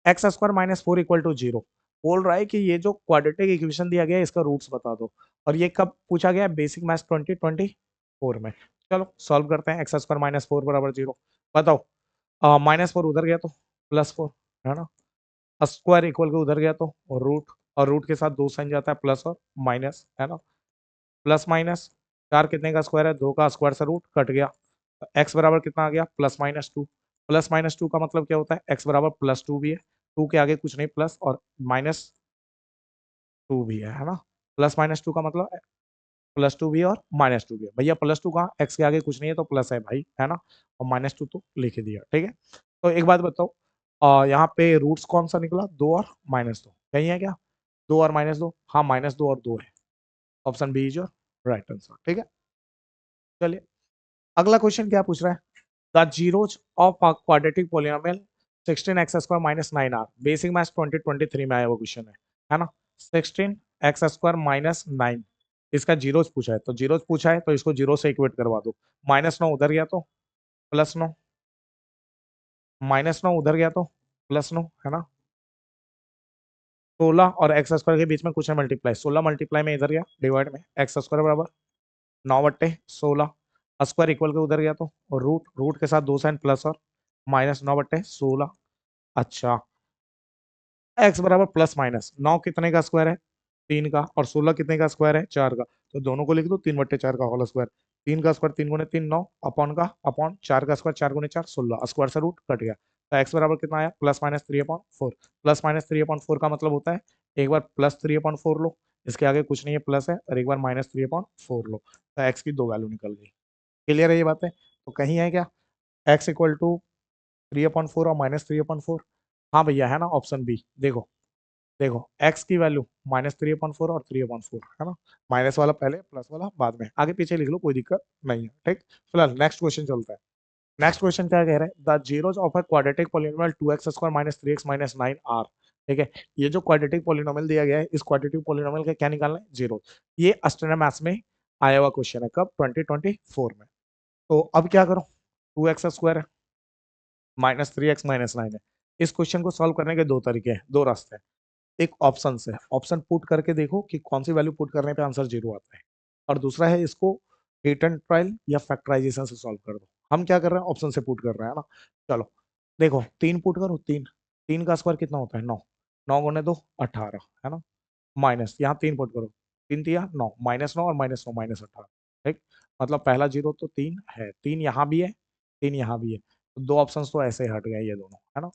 x square minus four equal to zero. बोल रहा है कि ये जो क्वाड्रेटिक इक्वेशन दिया गया है इसका रूट्स बता दो। और ये कब पूछा गया है? बेसिक मैथ्स 2024 में। चलो सॉल्व करते हैं। एक्स स्क्वायर माइनस फोर बराबर जीरो, बताओ। माइनस फोर उधर गया तो प्लस फोर, है ना, स्क्वायर इक्वल के उधर गया तो रूट, और रूट के साथ दो साइन जाता है प्लस और माइनस, है ना, प्लस माइनस, चार कितने का स्क्वायर है, दो का स्क्वायर से रूट कट गया। एक्स बराबर कितना आ गया, plus minus two. Plus minus two का मतलब क्या होता है, एक्स बराबर प्लस टू भी है, टू के आगे कुछ नहीं प्लस, और माइनस टू भी है ना। प्लस माइनस टू का मतलब प्लस टू भी है और माइनस टू भी है। भैया प्लस टू कहाँ, एक्स के आगे कुछ नहीं है तो प्लस है भाई, है ना, और माइनस टू तो लिख ही दिया, ठीक है। तो एक बात बताओ, यहाँ पे रूट्स कौन सा निकला, दो और माइनस दो, कहीं है क्या, दो और माइनस दो, हाँ माइनस दो और दो है, option B is your right answer, ठीक है। चलिए अगला क्वेश्चन क्या पूछ रहा है, the zeros of a quadratic polynomial 16x square minus 9r, basic maths 2023 में आया वो क्वेश्चन है ना। 16x स्क्वायर माइनस 9, इसका जीरोज पूछा है, तो जीरोज पूछा है तो इसको जीरो से इक्वेट करवा दो। माइनस 9 उधर गया तो प्लस 9, माइनस 9 उधर गया तो प्लस 9, है ना। 16 और एक्स स्क्वायर के बीच में कुछ है मल्टीप्लाई, 16 मल्टीप्लाई में इधर गया डिवाइड में, एक्स स्क्वायर बराबर 9/16, स्क्वायर इक्वल के उधर गया तो, और रूट, रूट के साथ दो साइन प्लस और माइनस 9/16। अच्छा, एक्स बराबर प्लस माइनस 9 कितने का स्क्वायर है, तीन का, और 16 कितने का स्क्वायर है, चार का। तो दोनों को लिख दो, 3/4 का होल स्क्वायर, तीन का स्क्वायर तीन गुने तीन नौ, अपॉन का अपॉन, चार का स्क्वायर चार गुने चार 16, स्क्वायर से रूट कट गया। तो एक्स बराबर कितना आया, प्लस माइनस 3/4। प्लस माइनस 3/4 का मतलब होता है, एक बार प्लस 3/4 लो, इसके आगे कुछ नहीं है प्लस है, और एक बार माइनस 3/4 लो, तो एक्स की दो वैल्यू निकल गई। क्लियर है ये बात है? तो कहीं है क्या, एक्स इक्वल टू 3/4 और माइनस 3/4, हाँ भैया है ना, ऑप्शन बी। देखो देखो, x की वैल्यू -3/4 और 3/4, है ना, माइनस वाला पहले प्लस वाला बाद में, आगे पीछे लिख लो कोई दिक्कत नहीं है, ठीक। फिलहाल नेक्स्ट क्वेश्चन चलता है। नेक्स्ट क्वेश्चन क्या कह रहा है, the zeros of a quadratic polynomial 2x square minus 3x minus 9 are, ठीक है। ये जो क्वाड्रेटिक पॉलिनोमियल दिया गया है, इस क्वाड्रेटिक पॉलिनोमियल का क्या निकालना है, जीरो। ये स्टैंडर्ड मैथ्स में आया हुआ क्वेश्चन है, कब, 2024 में। तो अब क्या करो, 2x² है, -3x -9 है। इस क्वेश्चन को सॉल्व करने के दो तरीके हैं, दो रास्ते हैं। एक ऑप्शन से, ऑप्शन पुट करके देखो कि कौन सी वैल्यू पुट करने पे आंसर जीरो आता है, और दूसरा है इसको हिट एंड ट्रायल या फैक्टराइजेशन से सॉल्व कर दो। हम क्या कर रहे हैं, ऑप्शन से पुट कर रहे हैं ना। चलो देखो, 3 पुट करो, 3, 3 का स्क्वायर कितना होता है, 9, 9 गुने 2 18, है ना, माइनस यहाँ 3 पुट करो, 3 तिया 9, -9 और -9 -18, ठीक। मतलब पहला जीरो तो 3 है, 3 यहाँ भी है, 3 यहाँ भी है, तो दो ऑप्शन तो ऐसे ही हट गए ये दोनों, है ना,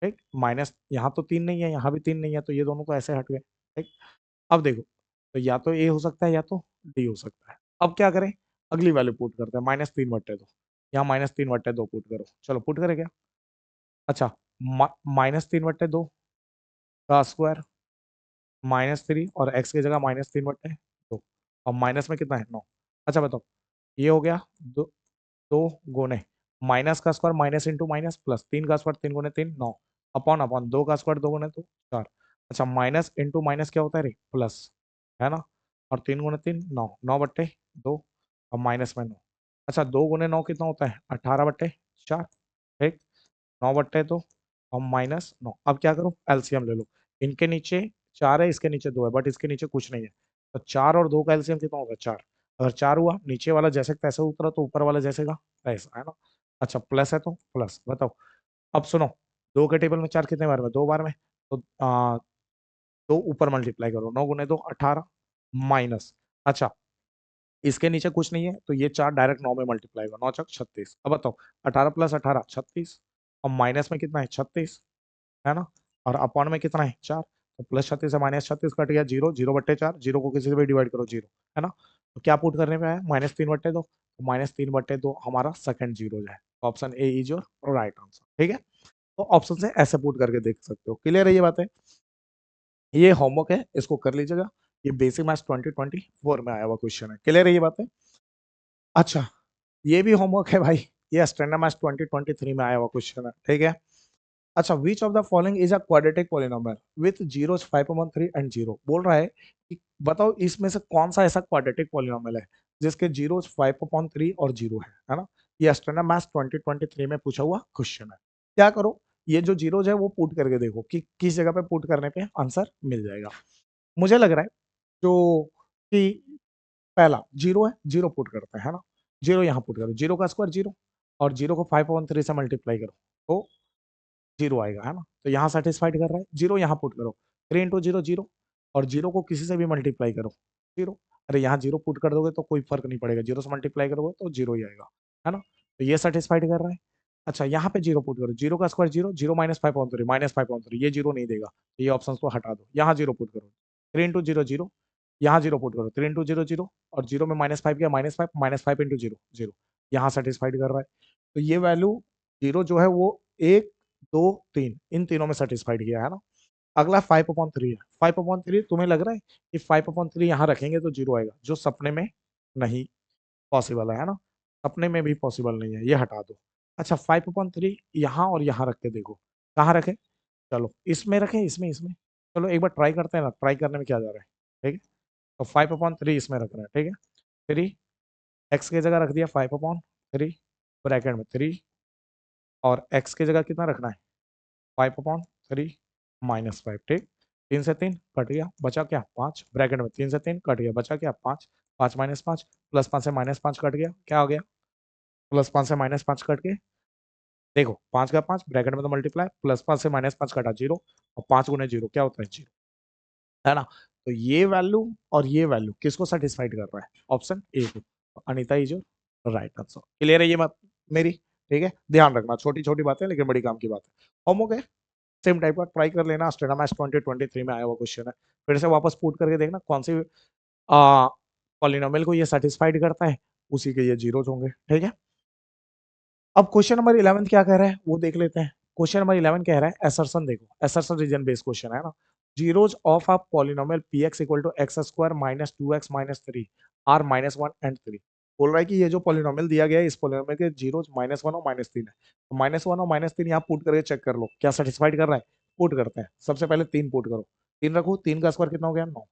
ठीक। माइनस यहाँ तो 3 नहीं है, यहाँ भी 3 नहीं है, तो ये दोनों तो ऐसे हट गए, ठीक। अब देखो, तो या तो ए हो सकता है या तो डी हो सकता है। अब क्या करें, अगली वैल्यू पुट करते हैं, -3/2, यहाँ -3/2 पुट करो, चलो पुट करें क्या। अच्छा, -3/2 का स्क्वायर -3 और एक्स की जगह -3/2, और माइनस में कितना है, 9। अच्छा बताओ, ये हो गया दो, 2 गुने माइनस का square minus into minus plus, 3 का स्क्वायर 3 गुने 3 9, अपॉन अपॉन 2 का स्क्वायर 2 गुने 2 4। अच्छा, माइनस इंटू माइनस क्या होता है रे, प्लस, है ना, और 3 गुने 3 9, 9/2 और माइनस में 9। अच्छा, 2 गुने 9 कितना होता है, 18/4, ठीक। 9/2 और -9। अब क्या करो, एलसीएम ले लो। इनके नीचे 4 है, इसके नीचे 2 है, बट इसके नीचे कुछ नहीं है, तो 4 और 2 का एलसीएम कितना होगा, 4। अगर 4 हुआ, नीचे वाला जैसे तैसे उतरा, तो ऊपर वाला जैसे का ऐसा, है ना। अच्छा, प्लस है तो प्लस, बताओ। अब सुनो, 2 के टेबल में 4 कितने बार में, 2 बार में, तो 2 ऊपर मल्टीप्लाई करो, 9 गुने 2 18, माइनस। अच्छा, इसके नीचे कुछ नहीं है, तो ये 4 डायरेक्ट 9 में मल्टीप्लाई होगा, 9 चौक 36। अब बताओ, 18 + 18 36, और माइनस में कितना है, 36, है ना, और अपॉन में कितना है, 4। तो +36 से -36 कट गया, 0, 0/4, 0 को किसी से भी डिवाइड करो, 0, है ना। तो क्या पुट करने पे आया, -3/2, तो -3/2 हमारा सेकंड जीरो है। Option A is your right answer, ठीक है। तो ऑप्शन से ऐसे पुट करके देख सकते हो, क्लियर है ये बातें। ये होमवर्क है, इसको कर लीजिएगा। ये बेसिक मैथ्स 2024 में आया हुआ क्वेश्चन है, क्लियर है ये बातें। अच्छा, ये भी होमवर्क है भाई, ये स्टैंडर्ड मैथ्स 2023 में आया हुआ क्वेश्चन है, ठीक है। अच्छा, which of the following is a quadratic polynomial with zeros 5/3 and 0। बोल रहा है कि बताओ इसमें से कौन सा ऐसा क्वाड्रेटिक पॉलिनोमियल है जिसके जीरोस 5/3 और 0 है ना। ये स्टैंडर्ड मैथ्स 2023 में पूछा हुआ क्वेश्चन है। क्या करो, ये जो जीरोस है वो पुट करके देखो कि किस जगह पे पुट करने पे आंसर मिल जाएगा। मुझे लग रहा है जो कि पहला जीरो है, जीरो पुट करते हैं, है ना। जीरो यहाँ पुट करो, जीरो का स्क्वायर जीरो, और जीरो को 5/3 से मल्टीप्लाई करो, तो जीरो आएगा, है ना। तो यहाँ सेटिस्फाइड कर रहा है, जीरो यहाँ पुट करो, 3 इंटू जीरो जीरो, और जीरो को किसी से भी मल्टीप्लाई करो, जीरो। अरे यहाँ जीरो पुट कर दोगे तो कोई फर्क नहीं पड़ेगा, जीरो से मल्टीप्लाई करोगे तो जीरो ही आएगा, है ना। तो ये सेटिस्फाइड कर रहा है। अच्छा, यहाँ पे जीरो पुट करो, जीरो का स्क्वायर जीरो, जीरो -5/3, ये जीरो नहीं देगा, तो ये ऑप्शन को हटा दो। यहाँ जीरो पुट करो, 3 इंटू जीरो जीरो, यहाँ जीरो पुट करो, 3 इंटू जीरो जीरो, और जीरो में -5 किया, -5 इंटू जीरो जीरो, यहाँ सेटिस्फाइड कर रहा है। तो ये वैल्यू जीरो जो है वो एक, 2, 3 इन तीनों में सैटिस्फाइड किया है ना। अगला 5/3 है। 5/3 तुम्हें लग रहा है कि 5/3 यहाँ रखेंगे तो जीरो आएगा, जो सपने में नहीं पॉसिबल है ना। सपने में भी पॉसिबल नहीं है, ये हटा दो। अच्छा, 5/3 यहाँ और यहाँ रख के देखो, कहाँ रखें। चलो इसमें रखें, इसमें इसमें, चलो एक बार ट्राई करते हैं ना, ट्राई करने में क्या जा रहा है, ठीक है। तो 5/3 इसमें रख रहे हैं, ठीक है। 3 एक्स की जगह रख दिया 5/3, ब्रैकेट में 3, और एक्स की जगह कितना रखना है, 5/3 -5, ठीक। 3 से 3 कट गया, बचा क्या, 5, ब्रैकेट में 3 से 3 कट गया, बचा क्या, 5, 5 -5, +5 से -5 कट गया, क्या हो गया, +5 से -5 कट के देखो, 5 का 5 ब्रैकेट में तो मल्टीप्लाई, +5 से -5 कटा जीरो, और 5 गुने जीरो क्या होता है, जीरो, है ना। तो ये वैल्यू और ये वैल्यू किसको सेटिस्फाइड कर रहा है, ऑप्शन ए को। Anita is right answer, clear है ये बात मेरी, ठीक है। ध्यान रखना, छोटी छोटी बातें लेकिन बड़ी काम की बात है। होमवर्क है, सेम टाइप का ट्राई कर लेना, स्टेटा मैथ्स 2023 में आया हुआ क्वेश्चन है। फिर से वापस पुट करके देखना कौन सी पॉलिनोमियल को ये सेटिस्फाइड करता है, उसी के ये जीरोस होंगे, ठीक है। अब क्वेश्चन नंबर 11 क्या कह रहा है वो देख लेते हैं। क्वेश्चन नंबर 11 कह रहा है असर्शन, देखो असर्शन रीजन बेस्ड क्वेश्चन है ना। Zeros of a polynomial px equal to x square -2x -3 are -1 and 3। बोल रहा है कि ये जो पॉलिनोमियल दिया गया है, इस पॉलिनोमियल के जीरोस -1 और -3 है। तो -1 और -3 यहाँ पुट करके चेक कर लो क्या सेटिस्फाइड कर रहा है। पुट करते हैं। सबसे पहले 3 पुट करो, 3 रखो, 3 का स्क्वायर कितना हो गया 9,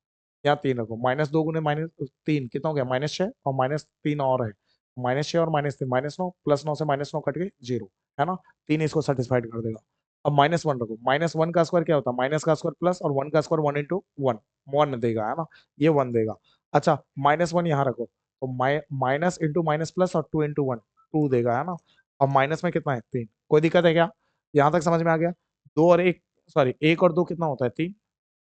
यहाँ 3 रखो, -2 गुने -3 कितना हो गया -6 और -3 और है, -6 और -3 -9 प्लस 9 से -9 कट के 0 है ना, 3 इसको सेटिस्फाइड कर देगा। अब -1 रखो, -1 का स्क्वायर क्या होता है, माइनस का स्क्वायर प्लस और 1 का स्क्वायर 1 इंटू 1, 1 देगा है ना, ये 1 देगा। अच्छा -1 यहाँ रखो, तो माइनस इंटू माइनस प्लस और 2 इंटू 1 2 देगा है ना। अब माइनस में कितना है 3, कोई दिक्कत है क्या, यहाँ तक समझ में आ गया। 2 और 1 सॉरी 1 और 2 कितना होता है 3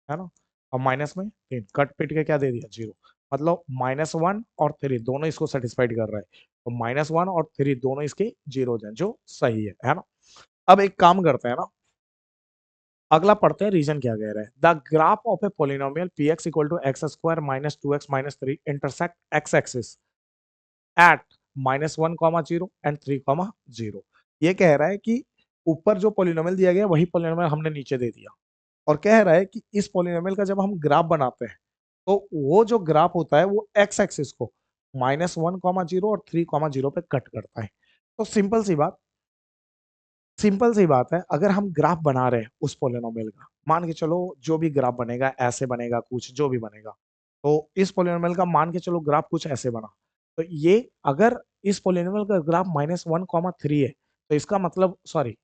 है ना। अब माइनस में 3 कट पिट के क्या दे दिया 0, मतलब -1 और 3 दोनों इसको सेटिस्फाइड कर रहा है, तो -1 और 3 दोनों इसके 0 हैं, जो सही है ना। अब एक काम करते हैं ना, अगला पढ़ते हैं रीजन क्या कह रहा है। The graph of a polynomial P x equal to x square minus 2x minus 3 intersect x axis at -1, 0 and 3, 0। ये कह रहा है कि ऊपर जो पोलिनोमियल दिया गया वही पोलिनोमियल हमने नीचे दे दिया, और कह रहा है कि इस पोलिनोमियल का जब हम ग्राफ बनाते हैं तो वो जो ग्राफ होता है वो एक्स एक्सिस को -1, 0 और 3, 0 पे कट करता है। तो सिंपल सी बात है, अगर हम ग्राफ बना रहे हैं उस पोलिनोमियल का, मान के चलो जो भी ग्राफ बनेगा ऐसे बनेगा, कुछ जो भी बनेगा, तो इस पोलिनोमियल का मान के चलो ग्राफ कुछ ऐसे बना, तो ये अगर इस पोलिनोमियल का ग्राफ -1, 3 है, तो इसका मतलब सॉरी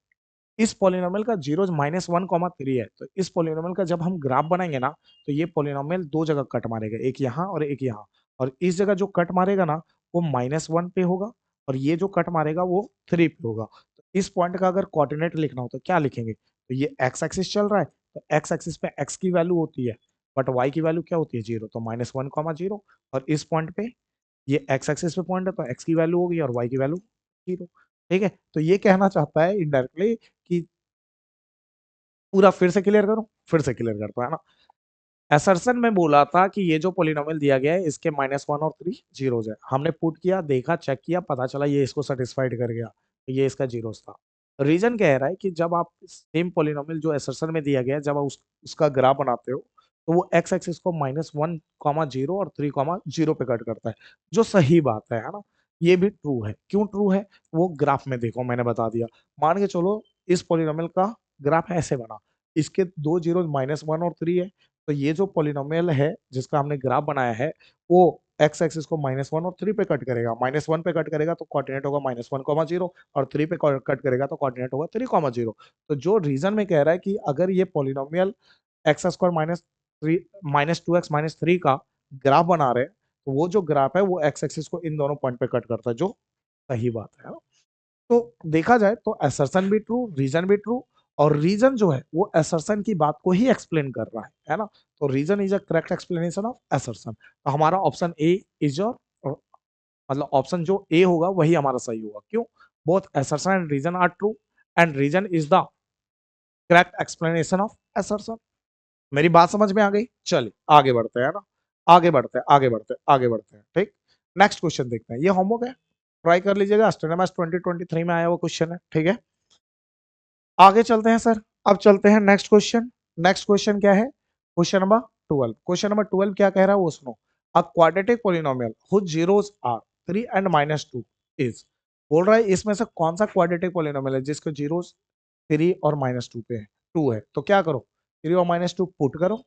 इस पोलिनोमियल का जीरो -1, 3 है, तो इस पोलिनोमियल का जब हम ग्राफ बनाएंगे ना, तो ये पोलिनोमियल दो जगह कट मारेगा, एक यहाँ और एक यहाँ, और इस जगह जो कट मारेगा ना वो -1 पे होगा, और ये जो कट मारेगा वो 3 पे होगा। तो इस पॉइंट का अगर कोऑर्डिनेट लिखना हो तो क्या लिखेंगे, तो ये एक्स एक्सिस चल रहा है, तो एक्स एक्सिस पे एक्स की वैल्यू होती है, बट वाई की वैल्यू क्या होती है 0, तो -1, 0, और इस पॉइंट पे ये एक्स एक्सिस पे पॉइंट है तो एक्स की वैल्यू होगी और वाई की वैल्यू 0। ठीक है, तो ये कहना चाहता है इनडायरेक्टली कि पूरा फिर से क्लियर करूं, फिर से क्लियर करता है ना। असर्शन में बोला था कि ये जो पोलिनोमियल दिया गया है इसके -1 और 3 जीरोज है, हमने पुट किया, देखा, चेक किया, पता चला ये इसको सेटिस्फाइड कर गया, तो ये इसका जीरोस था। रीजन कह रहा है कि जब आप सेम पोलिनोमियल जो असर्शन में दिया गया है जब आप उसका ग्राफ बनाते हो तो वो एक्स एक्सिस को -1, 0 और 3, 0 पे कट करता है, जो सही बात है ना। ये भी ट्रू है, क्यों ट्रू है वो ग्राफ में देखो, मैंने बता दिया। मान के चलो इस पोलिनोमियल का ग्राफ ऐसे बना, इसके दो जीरो -1 और 3 है, तो ये जो पोलिनोमियल है जिसका हमने ग्राफ बनाया है वो एक्स एक्सिस को -1 और 3 पे कट करेगा, -1 पे कट करेगा तो कोऑर्डिनेट होगा -1, 0 और 3 पे कट करेगा तो कोऑर्डिनेट होगा 3, 0। तो जो रीजन में कह रहा है कि अगर ये पोलिनोमियल एक्स स्क्वायर -2x-3 का ग्राफ बना रहे हैं तो वो जो ग्राफ है वो एक्स एक्सिस को इन दोनों पॉइंट पे कट करता है, जो सही बात है। तो देखा जाए तो असर्शन भी ट्रू, रीजन भी ट्रू, और रीजन जो है वो असर्शन की बात को ही एक्सप्लेन कर रहा है ना। तो reason is a correct explanation of assertion, तो हमारा ऑप्शन ए इज योर, मतलब ऑप्शन जो ए होगा वही हमारा सही होगा। क्यों, both assertion and reason are true and reason is the correct explanation of assertion. मेरी बात समझ में आ गई, चलिए आगे बढ़ते हैं ना, आगे बढ़ते हैं, आगे बढ़ते हैं, आगे बढ़ते हैं। ठीक, नेक्स्ट क्वेश्चन देखते हैं, ये होमवर्क है, ट्राई कर लीजिएगा, स्टेनोमेट्स 2023 में आया हुआ क्वेश्चन है। ठीक है, आगे चलते हैं सर, अब चलते हैं नेक्स्ट क्वेश्चन। नेक्स्ट क्वेश्चन क्या है, क्वेश्चन नंबर 12। क्वेश्चन नंबर 12 क्या कह रहा है वो सुनो। A quadratic polynomial whose zeros are 3 and -2 is, बोल रहा है इसमें से कौन सा क्वाड्रेटिक पोलिनोमियल है जिसके जीरोस 3 और -2 पे है, 2 है, तो क्या करो 3 और -2 पुट करो,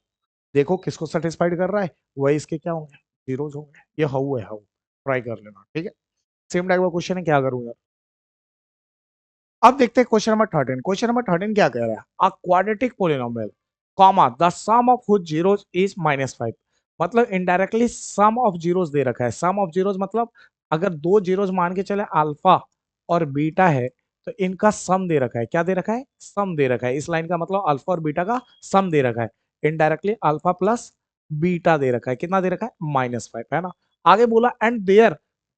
देखो किसको सेटिस्फाइड कर रहा है, वही इसके क्या होंगे जीरोस होंगे, ये हाउ है, हाउ, ट्राई कर लेना। ठीक है, सेम टाइप का क्वेश्चन है, क्या करूं यार। अब देखते हैं क्वेश्चन नंबर 13। क्वेश्चन नंबर 13 क्या कह रहा है, a quadratic polynomial comma the sum of whose zeros is -5, मतलब इनडायरेक्टली सम ऑफ जीरोस दे रखा है। सम ऑफ जीरोस मतलब अगर दो जीरोस मान के चले अल्फा और बीटा है तो इनका सम दे रखा है, क्या दे रखा है, सम दे रखा है। इस लाइन का मतलब अल्फा और बीटा का सम दे रखा है, इनडायरेक्टली अल्फा प्लस बीटा दे रखा है, कितना दे रखा है -5 है ना। आगे बोला and their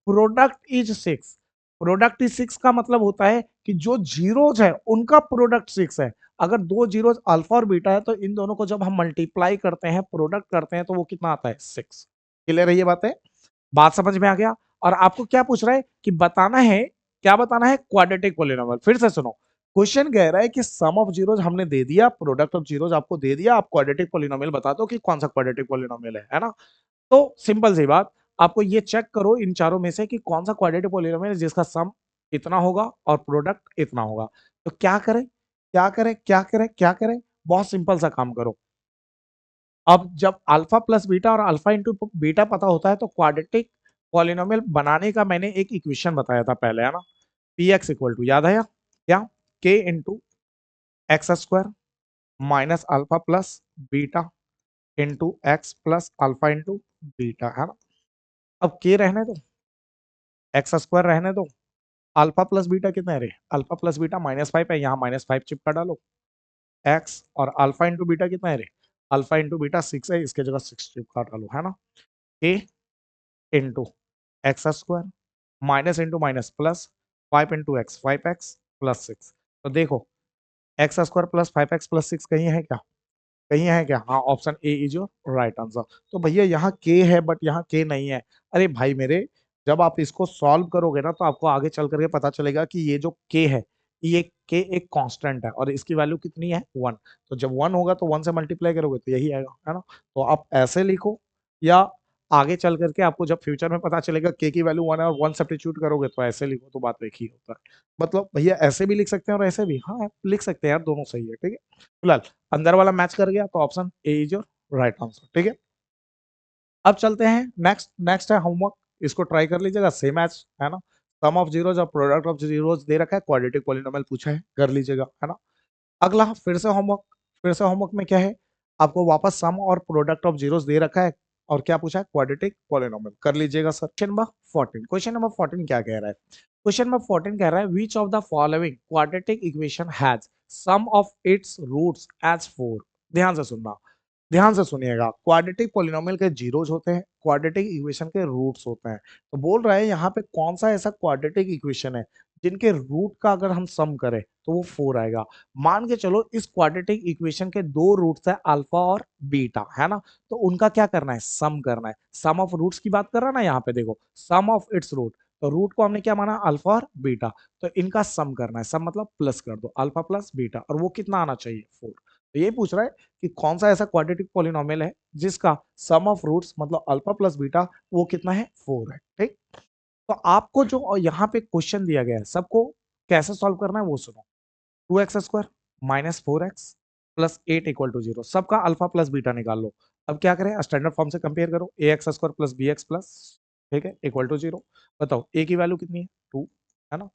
product is 6, product is 6 का मतलब होता है कि जो जीरोज है उनका प्रोडक्ट 6 है। अगर दो जीरोज अल्फा और बीटा है तो इन दोनों को जब हम मल्टीप्लाई करते हैं, प्रोडक्ट करते हैं, तो वो कितना आता है 6। क्लियर है ये बात है, बात समझ में आ गया। और आपको क्या पूछ रहा है कि बताना है, क्या बताना है, क्वाड्रेटिक पोलिनोमियल। फिर से सुनो, क्वेश्चन कह रहा है कि सम ऑफ जीरोज हमने दे दिया, प्रोडक्ट ऑफ जीरोज आपको दे दिया, आप क्वाड्रेटिक पोलिनोमियल बता दो कि कौन सा क्वाड्रेटिक पोलिनोमियल है ना। तो सिंपल सी बात, आपको ये चेक करो इन चारों में से कि कौन सा क्वाड्रेटिक पोलिनोमियल है जिसका सम इतना होगा और प्रोडक्ट इतना होगा। तो क्या करें, क्या करें, क्या करें, क्या करें, बहुत सिंपल सा काम करो। अब जब अल्फा प्लस बीटा और अल्फा इंटू बीटा पता होता है तो क्वाड्रेटिक पॉलिनोमियल बनाने का मैंने एक इक्वेशन बताया था पहले, है ना, पी एक्स इक्वल टू, याद है क्या, के into X square minus alpha plus beta into x plus alpha into beta, है ना। अब के रहने दो, एक्स स्क्वायर रहने दो, अल्फा प्लस बीटा कितने रहे, अल्फा प्लस बीटा -5 है, यहाँ -5 चिपका डालो, एक्स और अल्फा इंटू बीटा कितना है रे, अल्फा इंटू बीटा 6 है, इसके जगह 6 चिपका डालो, है ना। A into X square minus into minus plus 5 into x plus 6। तो देखो x square plus 5x plus 6 कहीं है क्या, कहीं है क्या, हाँ, option A is your right answer. तो भैया यहाँ के है बट यहाँ के नहीं है। अरे भाई मेरे, जब आप इसको सॉल्व करोगे ना तो आपको आगे चल करके पता चलेगा कि ये जो के है, ये के एक कांस्टेंट है और इसकी वैल्यू कितनी है 1। तो जब 1 होगा तो 1 से मल्टीप्लाई करोगे तो यही आएगा, है ना। तो आप ऐसे लिखो, या आगे चल करके आपको जब फ्यूचर में पता चलेगा के की वैल्यू 1 है और 1 सब्स्टिट्यूट करोगे तो ऐसे लिखो, तो बात एक ही होता है। मतलब भैया ऐसे भी लिख सकते हैं और ऐसे भी, हाँ लिख सकते हैं यार, दोनों सही है, ठीक है। फिलहाल अंदर वाला मैच कर गया तो option A is your right answer, ठीक है। अब चलते हैं नेक्स्ट, नेक्स्ट है होमवर्क, इसको ट्राई कर लीजिएगा, सेम मैच है ना। सम ऑफ जीरोज और प्रोडक्ट ऑफ जीरोज दे रखा है, क्वाड्रेटिक पॉलिनोमियल पूछा है, कर लीजिएगा, है ना। अगला फिर से होमवर्क, फिर से होमवर्क में क्या है, आपको वापस सम और प्रोडक्ट ऑफ जीरोस दे रखा है और क्या पूछा है, क्वाड्रेटिक पॉलिनोमियल, कर लीजिएगा sir. Question number 14, question number 14 क्या कह रहा है, क्वेश्चन नंबर 14 कह रहा है which of the following quadratic equation has sum of its roots as 4। ध्यान से सुनना, ध्यान से सुनिएगा, क्वाड्रेटिक पॉलिनोमियल के जीरोज होते हैं, क्वाड्रेटिक इक्वेशन के रूट्स होते हैं। तो बोल रहा है यहाँ पे कौन सा ऐसा क्वाड्रेटिक इक्वेशन है जिनके रूट का अगर हम सम करें तो वो 4 आएगा। मान के चलो इस क्वाड्रेटिक इक्वेशन के दो रूट्स है अल्फा और बीटा, है ना। तो उनका क्या करना है, सम करना है। सम ऑफ रूट्स की बात कर रहा है ना, यहाँ पे देखो सम ऑफ इट्स रूट, तो रूट को हमने क्या माना, अल्फा और बीटा, तो इनका सम करना है। सम मतलब प्लस कर दो, अल्फा प्लस बीटा, और वो कितना आना चाहिए 4। तो ये पूछ रहा है कि कौन सा ऐसा क्वाड्रेटिक पॉलिनोमियल है जिसका सम ऑफ रूट्स मतलब अल्फा प्लस बीटा वो कितना है, 4 है, ठीक। तो आपको जो यहाँ पे क्वेश्चन दिया गया है सबको कैसे सॉल्व करना है वो सुनो। 2x² minus 4x plus 8 equal to 0, सबका अल्फा प्लस बीटा निकाल लो। अब क्या करें, स्टैंडर्ड फॉर्म से कंपेयर करो, ax² प्लस bx प्लस, ठीक है, इक्वल टू 0। बताओ a की वैल्यू कितनी है 2, है ना,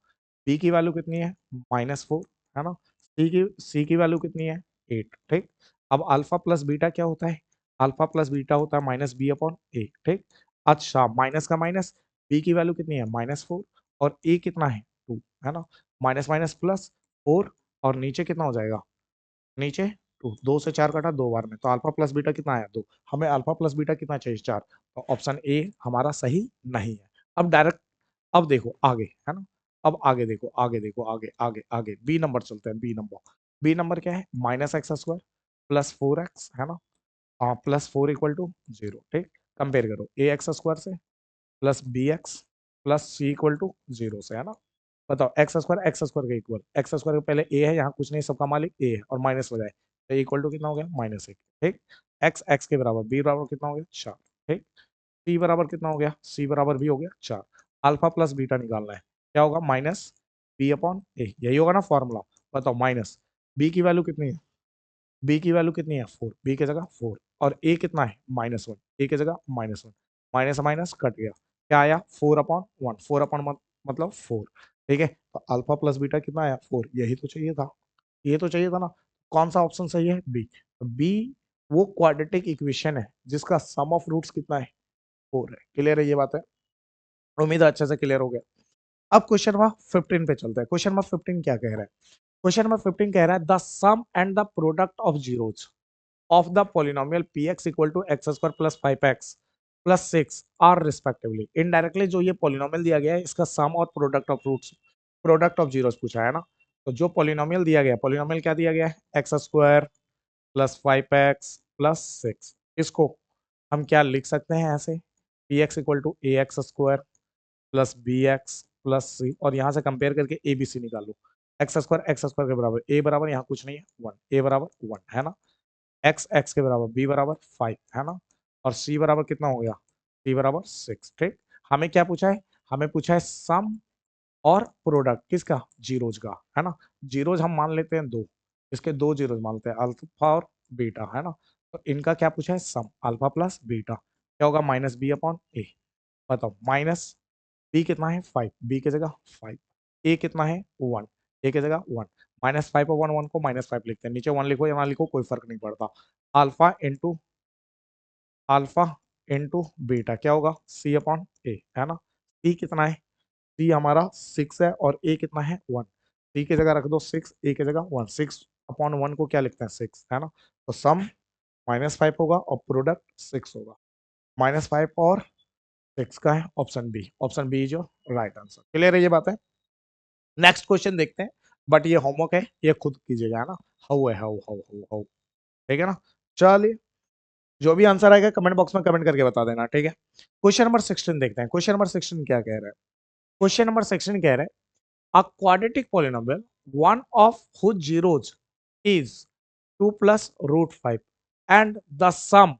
b की वैल्यू कितनी है -4, है ना, c की वैल्यू कितनी है 8, ठीक। अब अल्फा प्लस बीटा क्या होता है, अल्फा प्लस बीटा होता है माइनस बी अपॉन ए, ठीक। अच्छा माइनस का माइनस, बी की वैल्यू कितनी है -4 और ए कितना है 2, है ना, माइनस माइनस प्लस 4 और नीचे कितना हो जाएगा, नीचे 2, 2 से 4 काटा 2 बार में, तो अल्फा प्लस बीटा कितना आया 2, हमें अल्फा प्लस बीटा कितना चाहिए 4, तो ऑप्शन ए हमारा सही नहीं है। अब डायरेक्ट, अब देखो आगे, है ना, अब आगे देखो, आगे देखो, आगे आगे आगे बी नंबर चलते हैं, बी नंबर, बी नंबर क्या है -x² प्लस 4x, है ना, प्लस 4 इक्वल टू 0, ठीक। कंपेयर करो ax² से plus bx plus C equal to 0 से, है ना। बताओ एक्स स्क्वायर के इक्वल, एक्स स्क्वायर के पहले ए है, यहाँ कुछ नहीं, सबका मालिक ए है और माइनस हो जाए तो इक्वल टू कितना हो गया -1, ठीक। एक्स एक्स के बराबर, बी बराबर कितना हो गया 4, ठीक। सी बराबर कितना हो गया, सी बराबर भी हो गया 4। अल्फा प्लस बीटा निकालना है, क्या होगा माइनस बी अपॉन ए, यही होगा ना फॉर्मूला। बताओ माइनस बी की वैल्यू कितनी है, बी की वैल्यू कितनी है 4, बी की जगह 4 और ए कितना है -1, ए की जगह -1, माइनस माइनस कट गया, क्या आया 4/1, 4 मतलब 4, ठीक है। तो अल्फा प्लस बीटा कितना आया 4, यही तो चाहिए था, ये तो चाहिए था ना। कौन सा ऑप्शन सही है, बी। तो बी वो क्वाड्रेटिक इक्वेशन है जिसका सम ऑफ रूट्स कितना है 4 है। क्लियर है ये बात है, उम्मीद है अच्छे से क्लियर हो गया। अब क्वेश्चन नंबर 15 पे चलते हैं, क्वेश्चन नंबर 15 क्या कह रहा है, क्वेश्चन नंबर 15 कह रहा है the sum and the product of zeros of the polynomial px equal to x square plus 5x plus 6 are respectively। Indirectly जो ये पॉलिनोमियल दिया गया है इसका सम और product of roots, product of zeros पूछा है ना। तो जो पॉलिनोमियल दिया गया, पॉलिनोमियल क्या दिया गया है, X square plus 5x plus 6, इसको हम क्या लिख सकते हैं ऐसे, P x equal to A X square plus B X plus C, और यहाँ से कंपेयर करके ए बी सी निकाल लो। एक्स स्क्वायर के बराबर, ए बराबर यहाँ कुछ नहीं है 1, ए बराबर 1, है ना, एक्स एक्स के बराबर, बी बराबर 5, है ना, और सी बराबर कितना हो गया, सी बराबर 6, ठीक। हमें क्या पूछा है, हमें पूछा है सम और प्रोडक्ट किसका, जीरोज का, है ना। जीरोज हम मान लेते हैं 2, इसके दो जीरो मानते हैं, अल्फा और बीटा, है ना। तो इनका क्या पूछा है, सम अल्फा प्लस बीटा, क्या होगा माइनस बी अपॉन ए। बताओ माइनस बी कितना है 5, बी की जगह 5, ए कितना है 1, ए की जगह 1, -5 अपॉन 1 को -5 लिखते हैं, नीचे 1 लिखो या ना लिखो कोई फर्क नहीं पड़ता। अल्फा इंटू बीटा क्या होगा सी अपॉन ए, है ना। सी कितना है, सी हमारा 6 है और ए कितना है 1, सी की जगह रख दो 6, ए की जगह 1, 6 अपॉन 1 को क्या लिखते हैं 6, है ना। तो सम -5 होगा और प्रोडक्ट 6 होगा, -5 और 6 का है ऑप्शन बी, ऑप्शन बी जो राइट आंसर। क्लियर है ये बात है। नेक्स्ट क्वेश्चन देखते हैं, बट ये होमवर्क है, ये खुद कीजिएगा, है ना। हाउ है, हाउ हाउ हाउ हाउ, ठीक है ना। चलिए, जो भी आंसर आएगा कमेंट बॉक्स में कमेंट करके बता देना, ठीक है। क्वेश्चन नंबर 16 देखते हैं, क्वेश्चन नंबर 16 क्या कह रहा है। क्वेश्चन नंबर 16 कह रहा है a quadratic polynomial one of whose zeros is 2 plus root 5 and the sum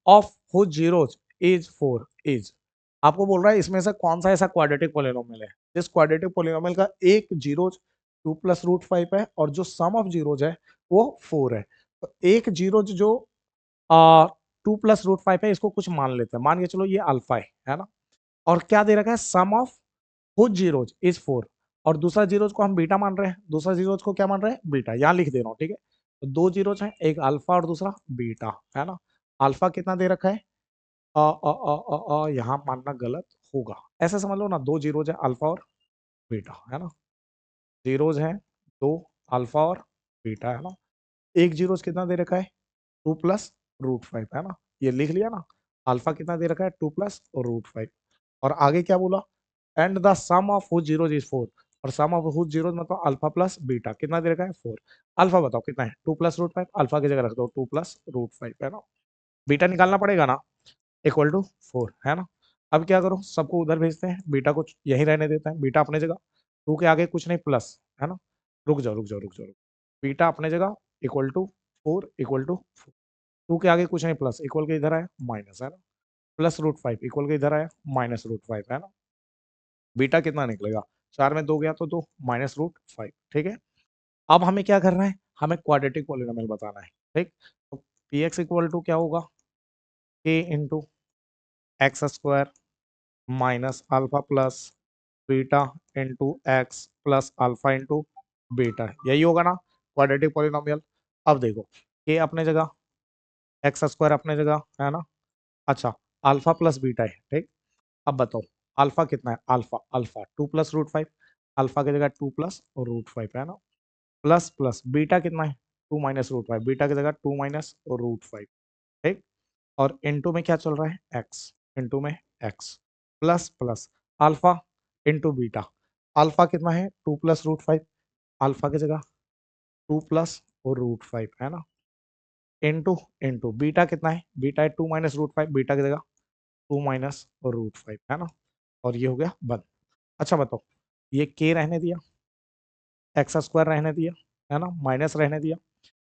of whose zeros is 4 is। आपको बोल रहा है इसमें से कौन सा ऐसा क्वाड्रेटिक पॉलिनोमियल है जिस क्वाड्रेटिक पॉलिनोमियल का एक जीरोज 2 प्लस रूट 5 है और जो सम ऑफ जीरोज है वो 4 है। तो एक जीरोज जो 2 प्लस रूट 5 है इसको कुछ मान लेते हैं, मान के चलो ये अल्फा है ना। और क्या दे रखा है सम ऑफ हुज जीरोज इज 4, और दूसरा जीरोज को हम बीटा मान रहे हैं, दूसरा जीरोज को क्या मान रहे हैं बीटा, यहाँ लिख दे रहा हूँ, ठीक है। तो दो जीरोज हैं, एक अल्फा और दूसरा बीटा, है ना। अल्फा कितना दे रखा है यहाँ मानना गलत होगा, ऐसा समझ लो ना, दो जीरोज है अल्फा और बीटा, है ना। जीरोज हैं दो, अल्फा और बीटा, है ना। एक जीरोज कितना दे रखा है 2 प्लस रूट 5, है ना, ये लिख लिया ना। अल्फा कितना दे रखा है 2 प्लस रूट 5, और आगे क्या बोला, and the sum of whose zeros is 4, और सम ऑफ हुज जीरोज मतलब अल्फा प्लस बीटा कितना दे रखा है 4। अल्फा बताओ कितना है 2 प्लस रूट 5, अल्फा की जगह रख दो 2 प्लस रूट 5, है ना। बीटा निकालना पड़ेगा ना, इक्वल टू 4, है ना। अब क्या करो, सबको उधर भेजते हैं, बीटा को यहीं रहने देते हैं, बीटा अपने जगह, 2 के आगे कुछ नहीं प्लस, है ना। रुक जाओ रुक जाओ रुक जाओ, बीटा अपने जगह इक्वल टू 4 इक्वल टू 2 के आगे कुछ नहीं प्लस, इक्वल के इधर आया माइनस, है ना। प्लस रूट 5 इक्वल के इधर आया माइनस रूट 5, है ना। बीटा कितना निकलेगा, 4 में 2 गया तो 2 माइनस रूट 5, ठीक है। अब हमें क्या करना है, हमें क्वाड्रेटिक पॉलिनोमियल बताना है, ठीक। तो पी एक्स इक्वल टू क्या होगा के into X square minus alpha plus beta into x plus alpha into beta, यही होगा ना क्वाड्रेटिक पॉलिनोमियल। अब देखो के अपने जगह, एक्स स्क्वायर अपने जगह, है ना। अच्छा, अल्फा प्लस बीटा है, ठीक। अब बताओ अल्फा कितना है, alpha alpha 2 plus root 5, alpha की जगह 2 प्लस रूट 5, है ना। प्लस प्लस बीटा कितना है 2 माइनस रूट 5, बीटा की जगह 2 माइनस रूट 5, ठीक। और इनटू में क्या चल रहा है एक्स, इनटू में x, plus plus alpha into beta, alpha कितना है 2 प्लस रूट 5, अल्फा की जगह 2 प्लस रूट 5, है ना। इनटू इनटू बीटा कितना है, बीटा है 2 माइनस रूट 5, बीटा की जगह 2 माइनस रूट 5, है ना। और ये हो गया बंद। अच्छा बताओ, ये के रहने दिया, एक्स स्क्वायर रहने दिया, है ना, माइनस रहने दिया।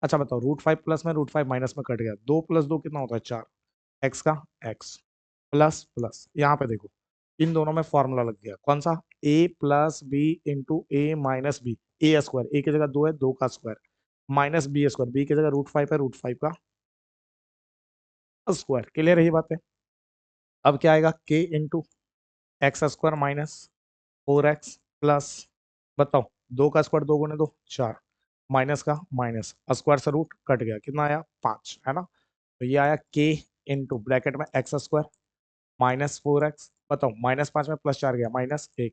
अच्छा बताओ रूट 5 प्लस में रूट 5 माइनस में कट गया, 2 प्लस 2 कितना होता है 4, एक्स का एक्स, प्लस प्लस यहाँ पे देखो इन दोनों में फॉर्मूला लग गया कौन सा, A plus B into A minus B, A square, A की जगह 2 है 2 का square, minus B square, B की जगह रूट 5 है रूट 5 का स्क्वायर। क्लियर है ये बात है। अब क्या आएगा के into X square minus 4x plus, बताओ 2 का स्क्वायर 2 गुने 2 4, माइनस का माइनस, स्क्वायर से रूट कट गया कितना आया 5, है ना। तो ये आया के इंटू ब्रैकेट में एक्स स्क्वायर -4x, बताओ -5 में +4 गया -1।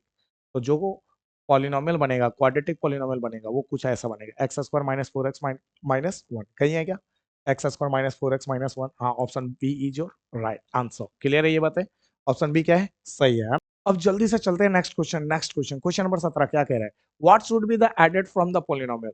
तो जो वो पॉलिनोमियल बनेगा क्वाड्रेटिक पॉलिनोमियल बनेगा वो कुछ ऐसा बनेगा एक्स स्क्वायर -4x -1, कहीं है क्या एक्स स्क्वायर -4x -1, हाँ option B is your right answer. Clear है ये बात है, ऑप्शन बी क्या है सही है। अब जल्दी से चलते हैं next question, next question, question number 17 क्या कह रहा है, what should be the added from the polynomial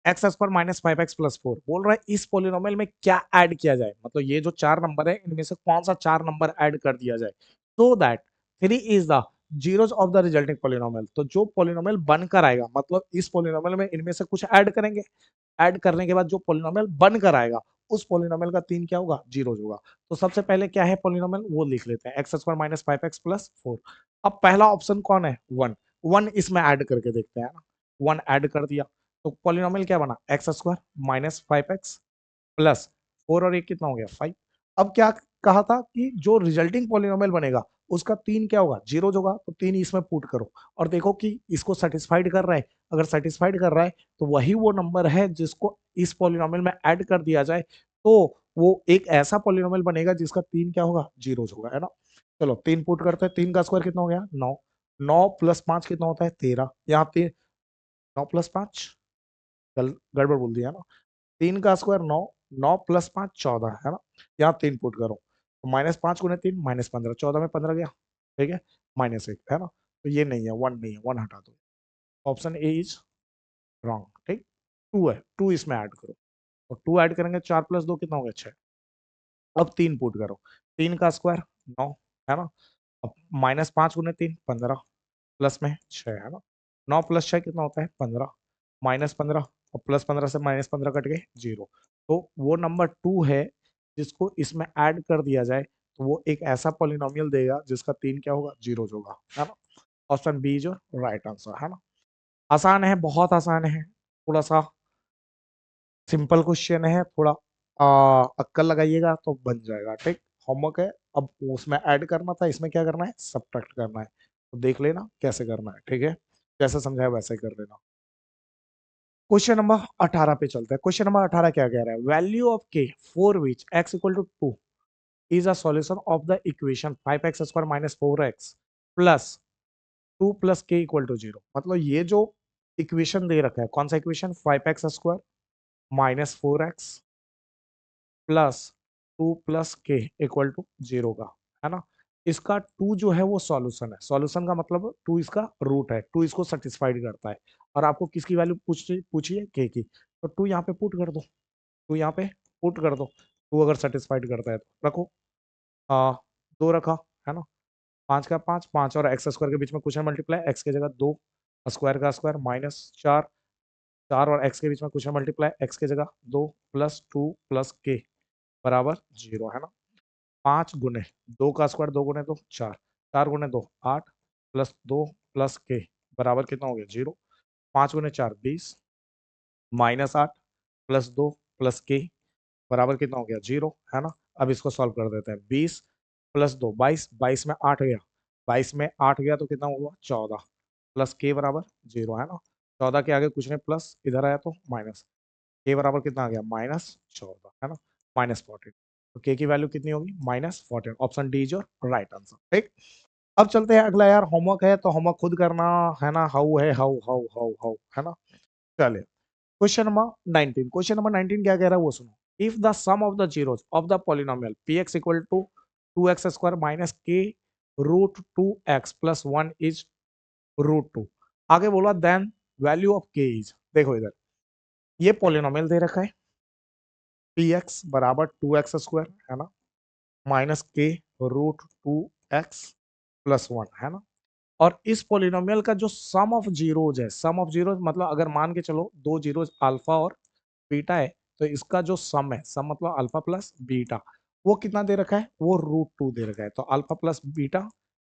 x square -5x+4, बोल रहा है इस पॉलिनोमियल में क्या ऐड किया जाए, मतलब ये जो चार नंबर है इनमें से कौन सा चार नंबर ऐड कर दिया जाए so that 3 is the zeros of the resulting polynomial. तो जो पॉलिनोमियल बनकर आएगा, मतलब इस पॉलिनोमियल में इनमें से कुछ ऐड करेंगे, ऐड करने के बाद जो पॉलिनोमियल बनकर आएगा उस पॉलिनोमियल का 3 क्या होगा जीरोज होगा। तो सबसे पहले क्या है पॉलिनोमियल वो लिख लेते हैं एक्स स्क्वायर -5x+4। अब पहला ऑप्शन कौन है 1, 1 इसमें ऐड करके देखते हैं ना, 1 ऐड कर दिया तो पॉलिनोमियल क्या बना, x square minus 5x plus 4 और 1 कितना हो गया 5। अब क्या कहा था कि जो रिजल्टिंग पॉलिनोमियल बनेगा उसका 3 क्या होगा, जीरो होगा, तो 3 इसमें पुट करो और देखो कि इसको सेटिस्फाइड कर रहा है। अगर सेटिस्फाइड कर रहा है तो वही वो नंबर है जिसको इस पॉलिनोमियल में ऐड कर दिया जाए, तो वो एक ऐसा पॉलिनोमियल बनेगा जिसका 3 क्या होगा, जीरो होगा, है ना। चलो 3 पुट करते हैं, 3 का स्क्वायर कितना हो गया 9, 9 प्लस 5 कितना होता है 13, यहाँ 3, 9 प्लस 5, गड़बड़ बोल दिया ना, 3 का स्क्वायर 9, 9 प्लस 5 14, है ना। यहाँ 3 पुट करो तो -5 × 3 -15, 14 में 15 गया, ठीक है, -1, है ना। तो ये नहीं है, 1 नहीं है, 1 हटा दो, ऑप्शन ए इज रॉन्ग, ठीक। 2 है, 2 इसमें ऐड करो, और 2 ऐड करेंगे 4 + 2 कितना हो गया 6। अब 3 पुट करो, 3 का स्क्वायर 9, है ना। अब -5 × 3 15, प्लस में 6, है ना। 9 + 6 कितना होता है 15, -15, और +15 से -15 कट गए 0। तो वो नंबर 2 है जिसको इसमें ऐड कर दिया जाए तो वो एक ऐसा पॉलिनोमियल देगा जिसका 3 क्या होगा, जीरो होगा, है ना। ऑप्शन बी जो राइट आंसर, है ना। आसान है, बहुत आसान है, थोड़ा सा सिंपल क्वेश्चन है, थोड़ा अक्कल लगाइएगा तो बन जाएगा, ठीक। होमवर्क है, अब उसमें ऐड करना था, इसमें क्या करना है, सब्ट्रैक्ट करना है, तो देख लेना कैसे करना है, ठीक है, जैसे समझाया वैसे ही कर लेना। क्वेश्चन नंबर 18 पे चलते हैं। क्वेश्चन नंबर 18 क्या कह रहा है, वैल्यू ऑफ के for which x = 2 is a solution of the equation 5x² - 4x plus 2 + k = 0। मतलब ये जो इक्वेशन दे रखा है, कौन सा equation, 5x² - 4x plus 2 + k = 0 का, है ना। इसका 2 जो है वो सॉल्यूशन है, सॉल्यूशन का मतलब 2 इसका रूट है, 2 इसको सेटिस्फाइड करता है, और आपको किसकी वैल्यू पूछी है, k की, तो 2 यहाँ पे पुट कर दो, 2 यहाँ पे पुट कर दो, 2 अगर सेटिस्फाइड करता है तो रखो, 2 रखा, है ना, 5 का 5, 5 और एक्स स्क्वायर के बीच में कुछ है मल्टीप्लाई, एक्स की जगह 2, स्क्वायर का स्क्वायर -4, 4 और एक्स के बीच में कुछ है मल्टीप्लाई, एक्स की जगह 2 + 2 + k बराबर 0, है ना। 5 गुने 2 का स्क्वायर, 2 गुने 2 4, 4 गुने 2 8 प्लस 2 प्लस के बराबर कितना हो गया 0। 5 गुने 4 20 -8 प्लस 2 प्लस के बराबर कितना हो गया 0, है ना। अब इसको सॉल्व कर देते हैं, 20 प्लस 2 22, 22 में 8 गया, 22 में 8 गया तो कितना हुआ 14, प्लस के बराबर 0, है ना। 14 के आगे कुछ नहीं, प्लस इधर आया तो माइनस, के बराबर कितना आ गया -14, है ना, -14। तो के की वैल्यू कितनी होगी -14। Option D is your right answer, ठीक। अब चलते हैं अगला, यार होमवर्क है तो होमवर्क खुद करना, है ना। हाउ है, हाउ हाउ हाउ हाउ, है ना। चलिए क्वेश्चन नंबर 19, क्वेश्चन नंबर 19 क्या कह रहा है वो सुनो। If the sum of the zeros of the polynomial px = 2x² - k √2x + 1 is √2, आगे बोला then value of k is, देखो इधर ये पॉलिनोमियल दे रखा है, px बराबर 2x², है ना, माइनस के √2x + 1, है ना। और इस पॉलिनोमियल का जो सम ऑफ जीरोज है, सम ऑफ जीरोज मतलब अगर मान के चलो दो जीरोज अल्फा और बीटा है, तो इसका जो सम है, सम मतलब अल्फा प्लस बीटा, वो कितना दे रखा है, वो √2 दे रखा है। तो अल्फा प्लस बीटा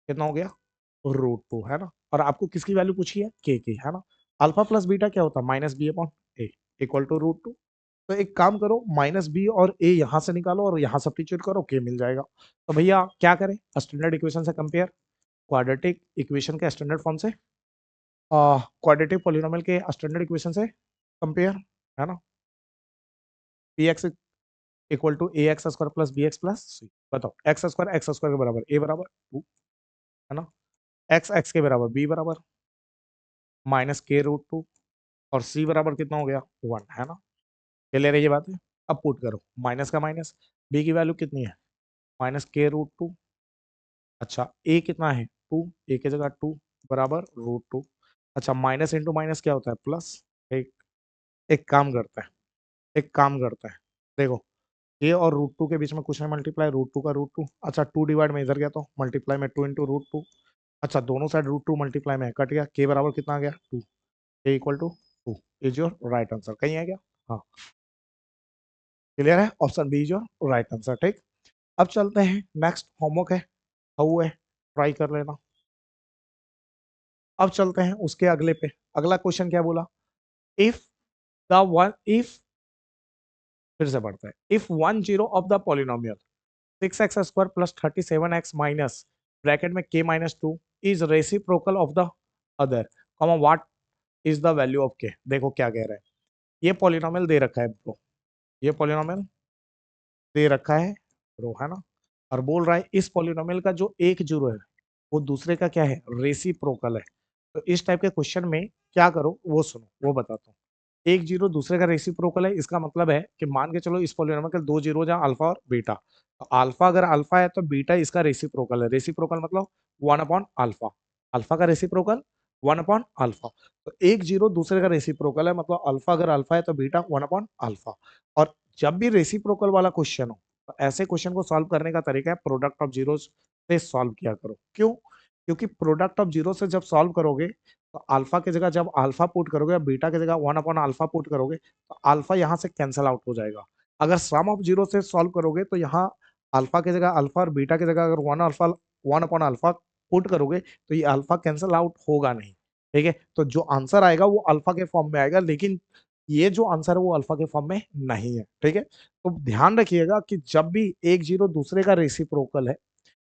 कितना हो गया √2, है ना। और आपको किसकी वैल्यू पूछी है, के की, है ना। अल्फा प्लस बीटा क्या होता है, -b/a = √2। तो एक काम करो, -b और a यहाँ से निकालो और यहाँ सब्स्टिट्यूट करो, k मिल जाएगा। तो भैया क्या करें, स्टैंडर्ड इक्वेशन से कंपेयर, क्वाड्रेटिक इक्वेशन के स्टैंडर्ड फॉर्म से क्वाड्रेटिक पॉलिनोमियल के स्टैंडर्ड इक्वेशन से कंपेयर, है ना। px = ax² + bx + c, बताओ x² के बराबर a बराबर 2, है ना, x के बराबर b बराबर -k√2 और c बराबर कितना हो गया 1, है ना। क्लियर है ये बात है। अब पुट करो, माइनस का माइनस, b की वैल्यू कितनी है -k√2, अच्छा a कितना है 2, a की जगह 2 बराबर √2, अच्छा माइनस इंटू माइनस क्या होता है प्लस। एक एक काम करता है, एक काम करता है, देखो ये और √2 के बीच में कुछ है मल्टीप्लाई, √2 का √2, अच्छा 2 डिवाइड में इधर गया तो मल्टीप्लाई में 2 इंटू √2, अच्छा दोनों साइड √2 मल्टीप्लाई में कट गया, के बराबर कितना आ गया 2, के = 2 इज योर राइट आंसर। कहीं है क्या, हाँ क्लियर है, option B is your right answer, ठीक। अब चलते हैं नेक्स्ट, होमवर्क है, हाउ है, ट्राई कर लेना। अब चलते हैं उसके अगले पे, अगला क्वेश्चन क्या बोला, इफ द वन इफ, फिर से पढ़ते हैं, if one zero of the polynomial 6x² plus 37x minus bracket में k minus two is reciprocal of the other, comma what is the value of k। देखो क्या कह रहे हैं, ये पॉलिनोमियल दे रखा है ब्रो, ये पॉलिनोमियल दे रखा है ब्रो, है ना, और बोल रहा है इस पॉलिनोमियल का जो एक जीरो है वो दूसरे का क्या है, रेसिप्रोकल है। तो इस टाइप के क्वेश्चन में क्या करो वो सुनो, वो बताता हूँ। एक जीरो दूसरे का रेसिप्रोकल है, इसका मतलब है कि मान के चलो इस पॉलिनोमियल के दो जीरो जहाँ अल्फा और बीटा, तो अल्फा अगर अल्फा है तो बीटा इसका रेसिप्रोकल है। रेसिप्रोकल मतलब वन अपॉन अल्फा, अल्फा का रेसिप्रोकल वन अपॉन अल्फा। तो एक जीरो दूसरे का रेसिप्रोकल है, मतलब अल्फा अगर अल्फा है तो बीटा वन अपॉन अल्फा। और जब भी रेसिप्रोकल वाला क्वेश्चन हो तो ऐसे क्वेश्चन को सॉल्व करने का तरीका है प्रोडक्ट ऑफ जीरो से सॉल्व किया करो। क्यों? क्योंकि प्रोडक्ट ऑफ जीरो से जब सॉल्व करोगे तो अल्फा की जगह जब अल्फा पुट करोगे या बीटा की जगह वन अपॉन अल्फा पुट करोगे तो अल्फा यहाँ से कैंसिल आउट हो जाएगा। अगर सम ऑफ जीरो से सॉल्व करोगे तो यहाँ अल्फा की जगह अल्फा और बीटा की जगह अगर वन अपॉन अल्फा पुट करोगे तो ये अल्फा कैंसिल आउट होगा नहीं। ठीक है, तो जो आंसर आएगा वो अल्फा के फॉर्म में आएगा, लेकिन ये जो आंसर है वो अल्फा के फॉर्म में नहीं है। ठीक है, तो ध्यान रखिएगा कि जब भी एक जीरो दूसरे का रेसिप्रोकल है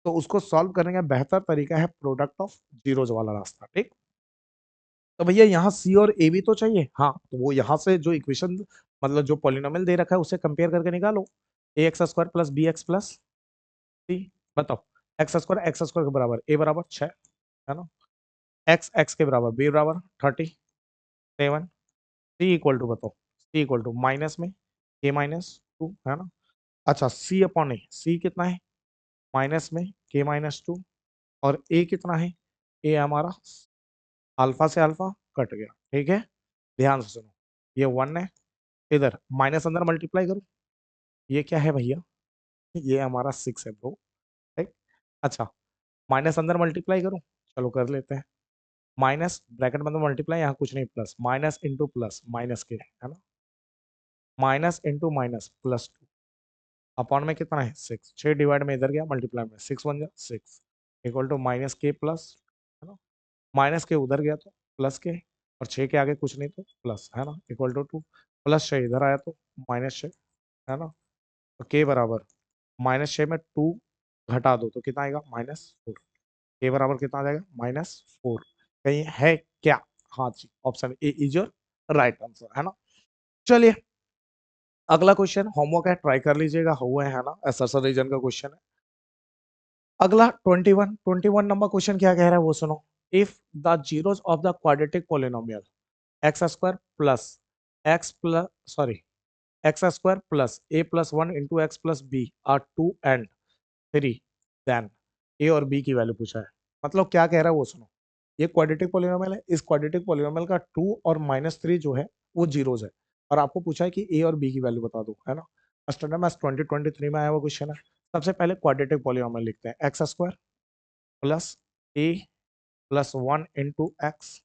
तो उसको सॉल्व करने का बेहतर तरीका है प्रोडक्ट ऑफ जीरोज वाला रास्ता। ठीक, तो भैया यहाँ सी और ए भी तो चाहिए, हाँ, तो वो यहाँ से जो इक्वेशन मतलब जो पॉलिनोमियल दे रखा है उससे कंपेयर करके निकालो। A X square plus B X plus C, बताओ एक्स स्क्वायर के बराबर ए बराबर 6, है ना, एक्स एक्स के बराबर बी बराबर 37, सी इक्वल टू बताओ, सी इक्वल टू माइनस में के माइनस टू, है ना। अच्छा, सी अपॉन ए, सी कितना है माइनस में के माइनस टू, और ए कितना है, ए हमारा अल्फा से अल्फा कट गया। ठीक है, ध्यान से सुनो, ये वन है, इधर माइनस अंदर मल्टीप्लाई करो, ये क्या है भैया, ये हमारा सिक्स है ब्रो। ठीक, अच्छा, माइनस अंदर मल्टीप्लाई करो, चलो कर लेते हैं। माइनस ब्रैकेट में तो मल्टीप्लाई, यहाँ कुछ नहीं, plus minus into plus minus के, है ना, minus into minus plus two, upon में कितना है सिक्स, छः डिवाइड में इधर गया मल्टीप्लाई में, सिक्स वन जा सिक्स इक्वल टू माइनस के प्लस, है ना, माइनस के उधर गया तो प्लस के, और छः के आगे कुछ नहीं तो प्लस, है ना, इक्वल टू टू, प्लस छः इधर आया तो माइनस छः, है ना, तो के बराबर माइनस छः में टू घटा दो तो कितना आएगा -4, के बराबर कितना आ जाएगा -4। कहीं है क्या? हाँ जी, option A is your right answer, है ना। चलिए अगला क्वेश्चन होमवर्क है, ट्राई कर लीजिएगा, हुआ है ना, एसएसआर रीजन का क्वेश्चन है। अगला 21 नंबर क्वेश्चन क्या कह रहा है वो सुनो। If the zeros of the quadratic polynomial X square plus X plus sorry X square plus A plus one into x plus B are two and three, then A और B की value पूछा है। मतलब क्या कह रहा है वो सुनो, ये क्वाड्रेटिक पॉलिनोमियल है, इस क्वाड्रेटिक पॉलिनोमियल का टू और -3 जो है वो जीरोज है, और आपको पूछा है कि ए और बी की वैल्यू बता दो, है ना। स्टैंडर्ड मैथ्स 2023 में आया हुआ क्वेश्चन है। सबसे पहले क्वाड्रेटिक पॉलिनोमियल लिखते हैं, X square plus A plus one into x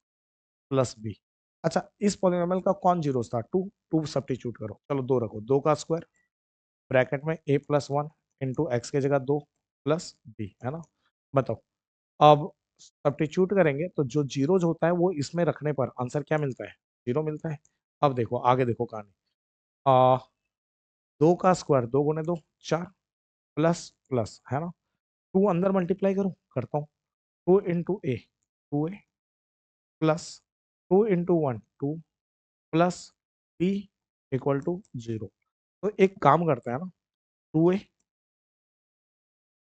plus B. अच्छा, इस पॉलिनोमियल का कौन जीरोस था, टू, टू सब्स्टिट्यूट करो, चलो दो रखो, दो का स्क्वायर ब्रैकेट में ए प्लस वन इंटू एक्स की जगह दो प्लस बी, है ना। बताओ, अब सब्स्टिट्यूट करेंगे तो जो जीरोज होता है वो इसमें रखने पर आंसर क्या मिलता है, जीरो मिलता है। अब देखो आगे देखो कहानी, आ, दो का स्क्वायर दो गुने दो चार प्लस प्लस, है ना, टू अंदर मल्टीप्लाई करूं, करता हूँ, two into A two A plus two into one two plus B equal to zero. तो एक काम करते हैं ना, टू ए,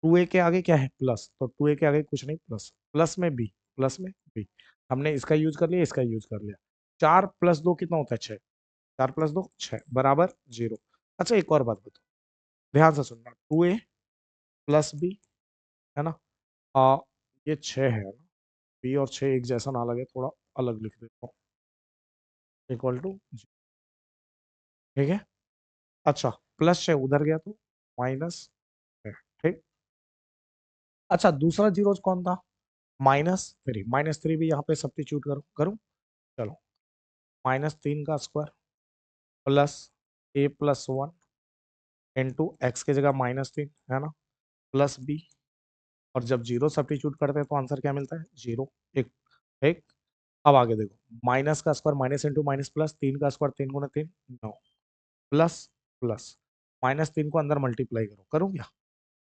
टू ए के आगे क्या है प्लस, तो टू ए के आगे कुछ नहीं, प्लस प्लस में बी, प्लस में बी, हमने इसका यूज कर लिया, इसका यूज कर लिया। चार प्लस दो कितना होता है, छः, चार प्लस दो छः बराबर जीरो। अच्छा एक और बात बताओ, ध्यान से सुनना, टू ए प्लस बी, है ना, आ, ये छः है ना, बी और छः एक जैसा ना लगे, थोड़ा अलग लिख देता हूँ, इक्वल टू, ठीक है। अच्छा, प्लस छः उधर गया तो माइनस है, ठीक। अच्छा, दूसरा जीरो कौन था, -3, -3 भी यहाँ पे सब्स्टिट्यूट करो, करूँ, चलो, -3 का square plus A plus one into x की जगह -3, है ना, प्लस बी, और जब जीरो सब्स्टिट्यूट करते हैं तो आंसर क्या मिलता है, जीरो। एक, ठीक, अब आगे देखो, माइनस का square minus into minus plus, 3 का स्क्वायर 3 गुना 3 9 प्लस प्लस -3 को अंदर मल्टीप्लाई करो, करूँ क्या?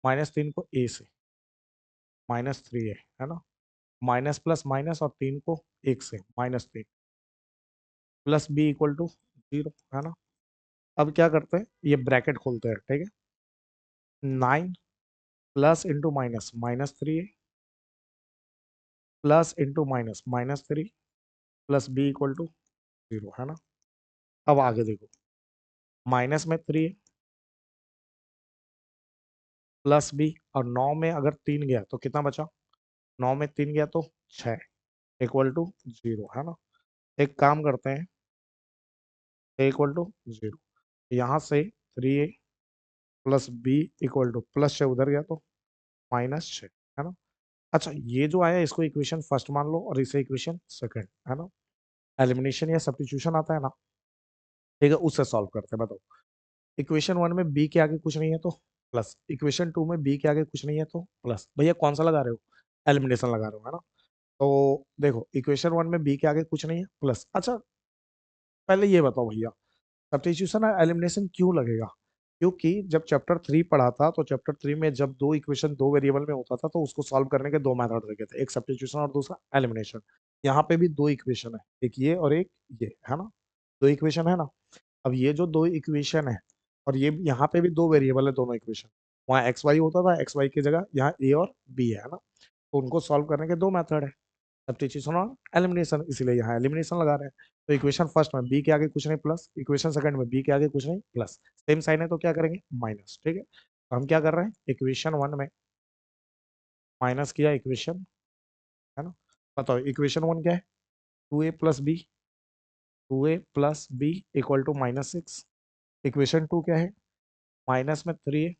-3 को ए से -3 है ना, माइनस प्लस माइनस और 3 को 1 से -3 प्लस बी इक्वल टू 0 है ना। अब क्या करते हैं, ये ब्रैकेट खोलते हैं, ठीक है। 9 plus into minus -3 plus into minus -3 plus B equal to 0 है ना। अब आगे देखो, माइनस में 3 प्लस बी, और 9 में अगर 3 गया तो कितना बचा? 9 में 3 गया तो 6 इक्वल टू 0 है ना। एक काम करते हैं, ए इक्वल टू 0, यहाँ से 3a plus B equal to plus 6 उधर गया तो -6 है ना। अच्छा, ये जो आया इसको इक्वेशन फर्स्ट मान लो और इसे इक्वेशन सेकंड है ना। एलिमिनेशन या सब्स्टिट्यूशन आता है ना, ठीक है, उससे सॉल्व करते हैं। बताओ, इक्वेशन 1 में बी के आगे कुछ नहीं है तो प्लस, इक्वेशन 2 में बी के आगे कुछ नहीं है तो प्लस। भैया कौन सा लगा रहे हो? एलिमिनेशन लगा रहे हो है ना। तो देखो, इक्वेशन 1 में बी के आगे कुछ नहीं है प्लस। अच्छा, पहले ये बताओ भैया, सब्स्टिट्यूशन और एलिमिनेशन क्यों लगेगा? क्योंकि जब चैप्टर 3 पढ़ा था तो चैप्टर 3 में जब दो इक्वेशन दो वेरिएबल में होता था तो उसको सॉल्व करने के दो मेथड रखे थे, एक सब्स्टिट्यूशन और दूसरा एलिमिनेशन। यहाँ पे भी दो इक्वेशन है, एक ये और एक ये है ना, दो इक्वेशन है ना। अब ये जो दो इक्वेशन है और ये यहाँ पे भी दो वेरिएबल है दोनों इक्वेशन, वहाँ एक्स वाई होता था, एक्स वाई की जगह यहाँ ए और बी है ना। तो उनको सॉल्व करने के दो मेथड है, सब्स्टिट्यूशन और एलिमिनेशन, इसीलिए यहाँ एलिमिनेशन लगा रहे हैं। तो इक्वेशन फर्स्ट में बी के आगे कुछ नहीं प्लस, इक्वेशन सेकंड में बी के आगे कुछ नहीं प्लस, सेम साइन है तो क्या करेंगे? माइनस, ठीक है। तो हम क्या कर रहे हैं, इक्वेशन 1 में माइनस किया इक्वेशन, है ना। बताओ इक्वेशन 1 क्या है? 2a plus B, 2a plus B equal to -6। Equation 2 क्या है? माइनस में 3a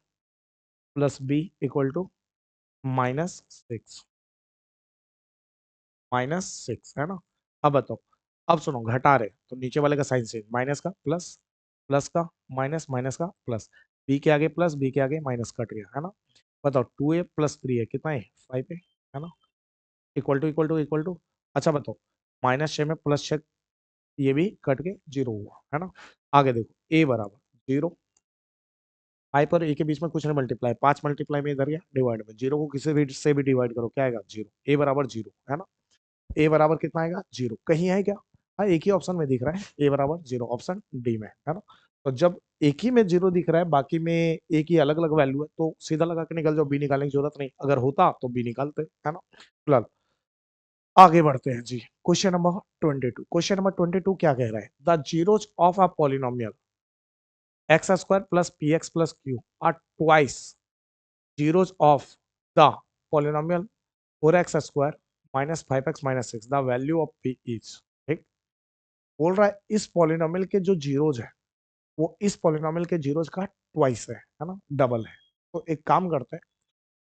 plus B equal to -6, -6 है ना। अब बताओ, अब सुनो, घटा रहे तो नीचे वाले का साइन चेंज, माइनस का प्लस, प्लस का माइनस, माइनस का प्लस, बी के आगे प्लस बी के आगे माइनस कट गया है ना। बताओ 2a प्लस 3a कितना है? 5 है ना, equal to equal to equal to. अच्छा बताओ, -6 में +6, ये भी कट के 0 हुआ है ना। आगे देखो, a बराबर 0, आई पर ए के बीच में कुछ नहीं मल्टीप्लाई, 5 मल्टीप्लाई में इधर गया डिवाइड में, 0 को किसी भी से भी डिवाइड करो क्या आएगा? 0। ए बराबर 0 है ना। ए बराबर कितना आएगा? 0। कहीं है क्या? हाँ, एक ही ऑप्शन में दिख रहा है, ए बराबर 0, ऑप्शन डी में है ना। तो जब एक ही में 0 दिख रहा है, बाकी में ए की अलग अलग वैल्यू है, तो सीधा लगा के निकल जाओ, बी निकालने की जरूरत नहीं, अगर होता तो बी निकालते है ना। फिलहाल आगे बढ़ते हैं जी, क्वेश्चन नंबर 22। क्वेश्चन नंबर 22 क्या कह रहा है? The zeros of a polynomial x square plus P x plus Q R twice zeros of the polynomial 4x square minus 5x minus 6, the value of p is, ठीक। बोल रहा है इस polynomial के जो जीरोज है वो इस पॉलिनोमियल के जीरोज का ट्वाइस है ना, डबल है। तो एक काम करते हैं,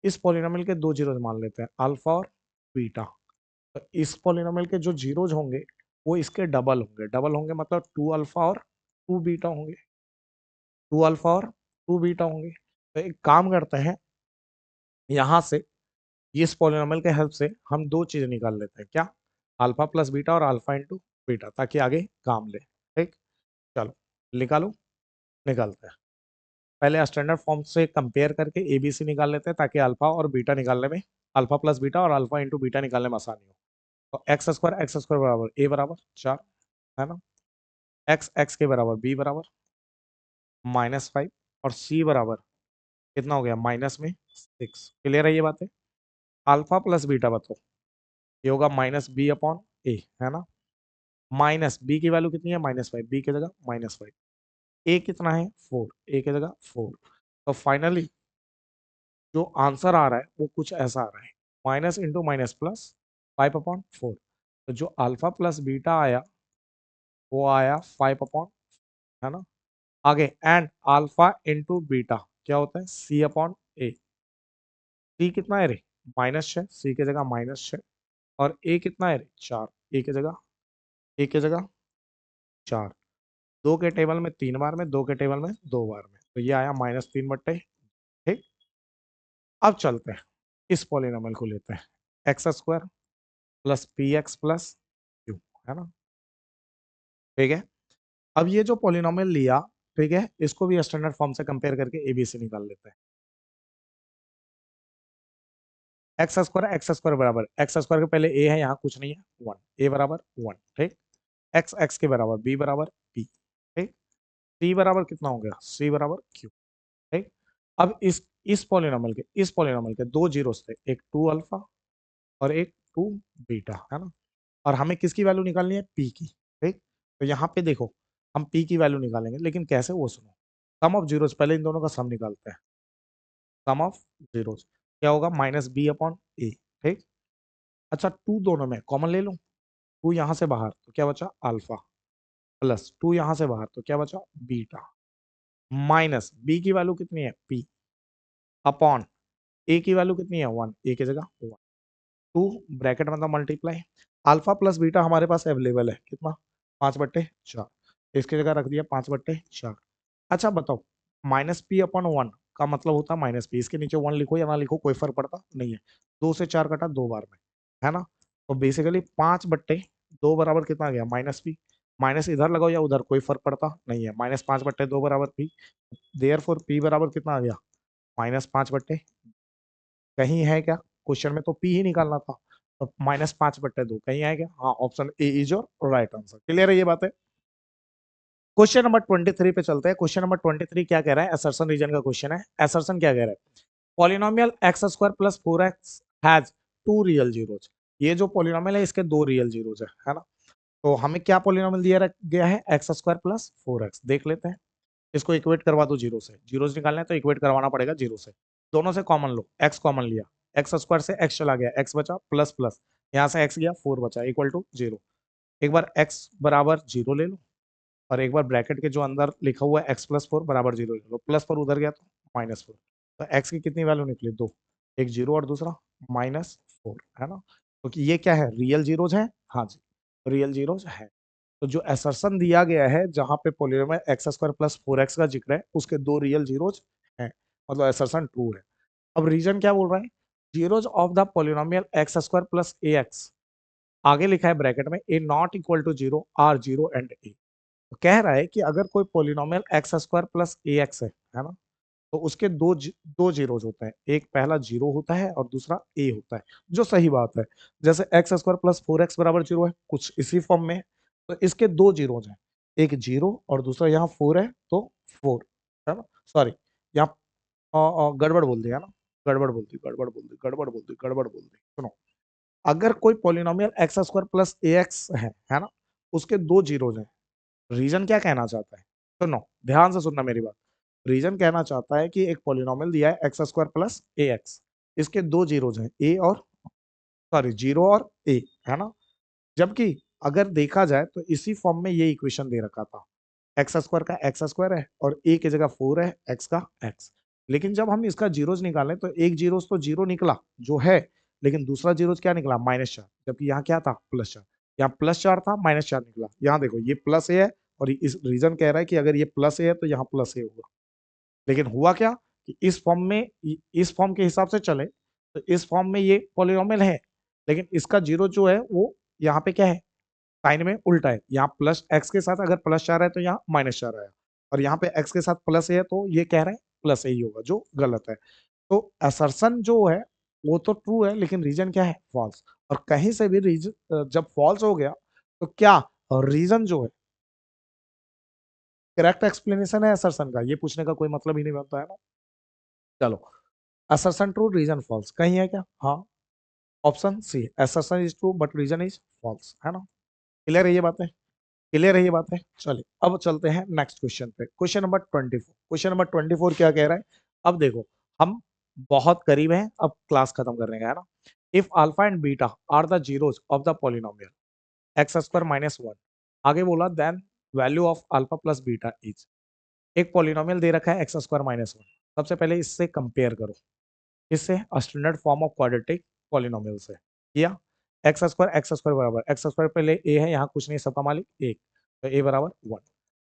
इस पॉलिनोमियल के दो जीरोज मान लेते हैं, अल्फा और बीटा। तो इस पॉलिनोमियल के जो जीरोज होंगे वो इसके डबल होंगे, डबल होंगे मतलब 2 अल्फा और 2 बीटा होंगे, 2 अल्फा और 2 बीटा होंगे। तो एक काम करते हैं, यहाँ से इस पॉलिनोमियल के हेल्प से हम दो चीजें निकाल लेते हैं, क्या? अल्फा प्लस बीटा और अल्फा इंटू बीटा, ताकि आगे काम ले, ठीक। चलो निकालो, निकालते हैं। पहले स्टैंडर्ड फॉर्म से कंपेयर करके एबीसी निकाल लेते हैं, ताकि अल्फा और बीटा निकालने में, अल्फा प्लस बीटा और अल्फा इंटू बीटा निकालने में आसानी हो। तो एक्स स्क्वायर बराबर ए बराबर 4 है ना, एक्स एक्स के बराबर बी बराबर -5 और सी बराबर कितना हो गया? -6। क्लियर है ये बातें? अल्फा प्लस बीटा बताओ, ये होगा -b/a है ना। माइनस बी की वैल्यू कितनी है? -5, बी की जगह -5, ए कितना है? 4, ए की जगह 4। तो फाइनली जो आंसर आ रहा है वो कुछ ऐसा आ रहा है, माइनस इंटू माइनस प्लस 5/4। तो जो अल्फा प्लस बीटा आया वो आया 5 है ना। आगे एंड अल्फा इंटू बीटा क्या होता है? C/a। सी कितना है रे? -6, सी की जगह -6, और ए कितना है रे? 4, ए की जगह, ए की जगह 4। दो के टेबल में 3 बार में, दो के टेबल में 2 बार में, तो ये आया -3/, ठीक। अब चलते हैं, इस पॉलिनोमियल को लेते हैं, X square plus P x plus Q, है ना, ठीक है। अब ये जो पॉलिनोमियल लिया, ठीक है, इसको भी स्टैंडर्ड फॉर्म से कंपेयर करके एबीसी निकाल लेते हैं। एक्स स्क्वायर बराबर एक्स स्क्वायर के पहले ए है, यहाँ कुछ नहीं है, 1, ए बराबर 1, ठीक। एक्स एक्स के बराबर बी बराबर पी, ठीक। सी बराबर कितना हो गया, सी बराबर क्यू, ठीक। अब इस पॉलिनोमियल के दो जीरोस थे, एक 2 अल्फा और एक 2 बीटा, है ना। और हमें किसकी वैल्यू निकालनी है, पी की, ठीक। तो यहाँ पे देखो, हम पी की वैल्यू निकालेंगे, लेकिन कैसे वो सुनो। सम ऑफ जीरोस, पहले इन दोनों का सम निकालते हैं। सम ऑफ जीरोस क्या होगा, माइनस बी अपॉन ए, ठीक। अच्छा, टू दोनों में कॉमन ले लूं, टू यहां से बाहर तो क्या बचा, अल्फा, प्लस टू यहां से बाहर तो क्या बचा, बीटा, माइनस बी की वैल्यू कितनी है, पी, अपॉन ए की वैल्यू कितनी है, 1, ए की जगह 1, 2 ब्रैकेट मतलब मल्टीप्लाई, अल्फा प्लस बीटा हमारे पास अवेलेबल है कितना, 5/4, इसकी जगह रख दिया 5/4। अच्छा बताओ, माइनस पी अपॉन 1 का मतलब होता है माइनस पी, इसके नीचे 1 लिखो या ना लिखो कोई फर्क पड़ता नहीं है, 2 से 4 कटा 2 बार में, है ना। तो बेसिकली 5/2 बराबर कितना आ गया, माइनस पी। माइनस इधर लगाओ या उधर कोई फर्क पड़ता नहीं है, -5/2 बराबर पी। देयरफॉर पी बराबर कितना आ गया, -5/, कहीं है क्या क्वेश्चन में, तो पी ही निकालना था, तो -5/2 कहीं है क्या, हाँ, option A is your right answer. Clear है ये बात है। क्वेश्चन नंबर 23 पे चलते हैं। क्वेश्चन नंबर 23 क्या कह रहा है, असर्शन रीजन का क्वेश्चन है। असर्शन क्या कह रहा है, polynomial x square plus 4x has 2 real zeros. ये जो पॉलिनोमियल है इसके 2 रियल जीरोज है ना। तो हमें क्या पॉलिनोमियल दिया गया है, एक्स स्क्वायर प्लस 4x, देख लेते हैं। इसको इक्वेट करवा दो जीरो से, जीरोस निकालना है तो इक्वेट करवाना पड़ेगा जीरो से। दोनों से कॉमन लो, एक्स कॉमन लिया, एक्स स्क्वायर से एक्स चला गया, एक्स बचा, प्लस प्लस यहाँ से एक्स गया, 4 बचा, इक्वल टू जीरो। एक बार एक्स बराबर जीरो ले लो, और एक बार ब्रैकेट के जो अंदर लिखा हुआ है x+4 बराबर जीरो ले लो, प्लस पर उधर गया तो -4। तो x की कितनी वैल्यू निकली, दो, एक जीरो और दूसरा -4, है ना। क्योंकि ये क्या है, रियल जीरोज है, हाँ जी, रियल जीरोज है। तो जो असर्शन दिया गया है जहां पे polynomial x square plus 4x का जिक्र है, उसके दो रियल जीरोज हैं, मतलब असर्शन ट्रू है। अब रीजन क्या बोल रहा है, zeros of the polynomial x square plus A X, आगे लिखा है ब्रैकेट में A not equal to zero are zero and A. तो कह रहा है कि अगर कोई polynomial x square plus A X है ना, तो उसके दो जीरोज होते हैं, एक पहला जीरो होता है और दूसरा ए होता है, जो सही बात है। जैसे एक्स स्क्वायर प्लस 4x बराबर जीरो है, कुछ इसी फॉर्म में है। तो इसके दो जीरोज हैं, एक जीरो और दूसरा यहाँ 4 है, तो 4, है ना। सॉरी, यहाँ गड़बड़ बोल दिया ना, गड़बड़ बोल दी। सुनो, अगर कोई polynomial x square plus A X है ना, उसके दो जीरोज हैं, रीजन क्या कहना चाहता है, सुनो ध्यान से सुनना मेरी बात। रीजन कहना चाहता है कि एक पॉलिनोमियल दिया है X square plus A x, इसके दो जीरोज हैं, ए और, सॉरी, जीरो और ए, है ना। जबकि अगर देखा जाए तो इसी फॉर्म में ये इक्वेशन दे रखा था, एक्स स्क्वायर का एक्स स्क्वायर है और ए की जगह 4 है, एक्स का एक्स। लेकिन जब हम इसका जीरोज निकालें तो एक जीरोज तो जीरो निकला जो है, लेकिन दूसरा जीरोज क्या निकला, -4, जबकि यहाँ क्या था, +4। यहाँ +4 था, -4 निकला। यहाँ देखो ये प्लस ए है, और इस रीजन कह रहा है कि अगर ये प्लस ए है तो यहाँ प्लस ए होगा। लेकिन हुआ क्या कि इस फॉर्म के हिसाब से चले तो इस फॉर्म में ये पॉलिनोमियल है, लेकिन इसका जीरो जो है वो यहाँ पे क्या है, साइन में उल्टा है। यहाँ प्लस एक्स के साथ अगर +4 है तो यहाँ -4 आया, और यहाँ पे एक्स के साथ प्लस ए है तो ये कह रहे हैं प्लस ए ही होगा, जो गलत है। तो असर्शन जो है वो तो ट्रू है, लेकिन रीजन क्या है, फॉल्स। और कहीं से भी रीजन जब फॉल्स हो गया तो क्या रीजन जो है करेक्ट एक्सप्लेनेशन है असर्शन का, ये पूछने का कोई मतलब ही नहीं बनता है ना। चलो, असर्शन ट्रू रीजन फॉल्स कहीं है क्या, हाँ, option C, assertion is true but reason is false, है ना। क्लियर है ये बात है, क्लियर है ये बात है। चलिए अब चलते हैं नेक्स्ट क्वेश्चन पे, क्वेश्चन नंबर 24। क्वेश्चन नंबर 24 क्या कह रहा है, अब देखो, हम बहुत करीब हैं अब क्लास खत्म करने का, है ना। If alpha and beta are the zeros of the polynomial x square -1, आगे बोला then value of alpha plus beta is. एक पॉलिनोमियल दे रखा है एक्स स्क्वायर -1, सबसे पहले इससे कंपेयर करो, इससे standard form of quadratic polynomial से किया। एक्स स्क्वायर बराबर एक्स स्क्वायर पहले ए है, यहाँ कुछ नहीं, सबका मालिक एक, तो ए बराबर 1।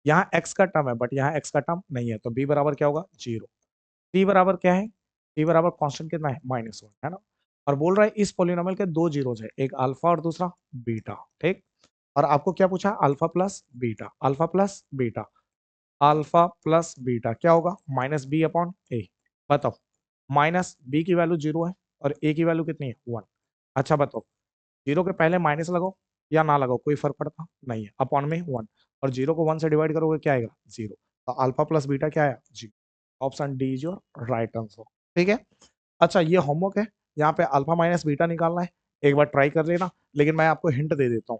यहाँ एक्स का टर्म है बट यहाँ एक्स का टर्म नहीं है, तो बी बराबर क्या होगा, जीरो। सी बराबर क्या है, सी बराबर कांस्टेंट कितना है, -1, है ना। और बोल रहा है इस पॉलिनोमियल के दो जीरोज है, एक अल्फा और दूसरा बीटा, ठीक। और आपको क्या पूछा, alpha plus beta, alpha plus beta, alpha plus beta क्या होगा, माइनस बी अपॉन ए। बताओ, माइनस बी की वैल्यू 0 है और ए की वैल्यू कितनी है, 1। अच्छा बताओ, 0 के पहले माइनस लगाओ या ना लगाओ, कोई फर्क पड़ता नहीं है, अपॉन में 1, और 0 को 1 से डिवाइड करोगे क्या आएगा, 0। तो अल्फा प्लस बीटा क्या आया, जी। Option D is your right answer. ठीक है। अच्छा ये होमवर्क है, यहाँ पे अल्फा माइनस बीटा निकालना है, एक बार ट्राई कर लेना, लेकिन मैं आपको हिंट दे देता हूँ।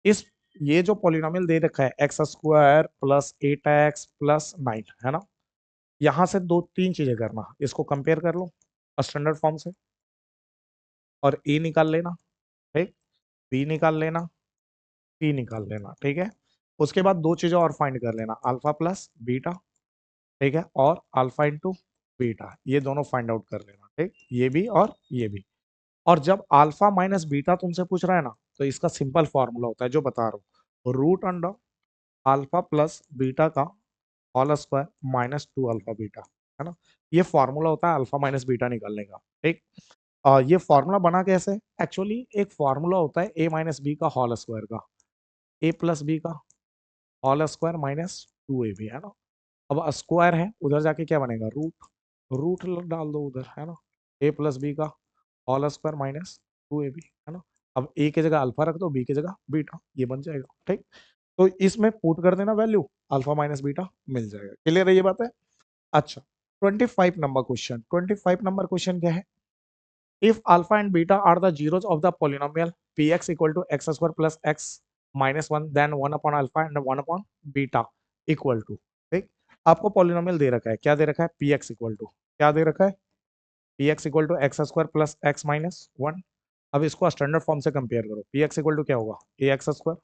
इस ये जो पॉलिनोमियल दे रखा है X square plus 8x plus 9, है ना, यहाँ से दो तीन चीजें करना, इसको कंपेयर कर लो स्टैंडर्ड फॉर्म से, और ए निकाल लेना, ठीक, बी निकाल लेना, सी निकाल लेना, ठीक है। उसके बाद दो चीजें और फाइंड कर लेना, अल्फा प्लस बीटा, ठीक है, और अल्फा इंटू बीटा, ये दोनों फाइंड आउट कर लेना, ठीक, ये भी और ये भी। और जब अल्फा माइनस बीटा तुमसे पूछ रहा है ना, तो इसका सिंपल फॉर्मूला होता है जो बता रहा हूँ, root under alpha plus beta का whole square minus 2 alpha beta, है ना। ये फॉर्मूला होता है अल्फा माइनस बीटा निकालने का, ठीक। ये फॉर्मूला बना कैसे, एक्चुअली एक फॉर्मूला होता है ए माइनस बी का होल स्क्वायर का, ए प्लस बी का होल स्क्वायर माइनस 2ab, है ना। अब स्क्वायर है, उधर जाके क्या बनेगा, रूट, रूट डाल दो उधर, है ना, ए प्लस बी का होल स्क्वायर माइनस 2ab, है ना। अब ए की जगह अल्फा रख दो, बी की जगह बीटा, ये बन जाएगा, ठीक। तो इसमें पुट कर देना वैल्यू, अल्फा माइनस बीटा मिल जाएगा। क्लियर है ये बात है। अच्छा, 25 नंबर क्वेश्चन, 25 नंबर क्वेश्चन क्या है, if alpha and beta are the zeros of the polynomial px equal to x square plus x minus 1, then 1 upon alpha and 1 upon beta equal to, ठीक। आपको polynomial दे रखा है, क्या दे रखा है, px इक्वल टू, क्या दे रखा है, px equal to x square plus x minus 1। अब इसको स्टैंडर्ड फॉर्म से कंपेयर करो, px इक्वल टू क्या होगा, A X square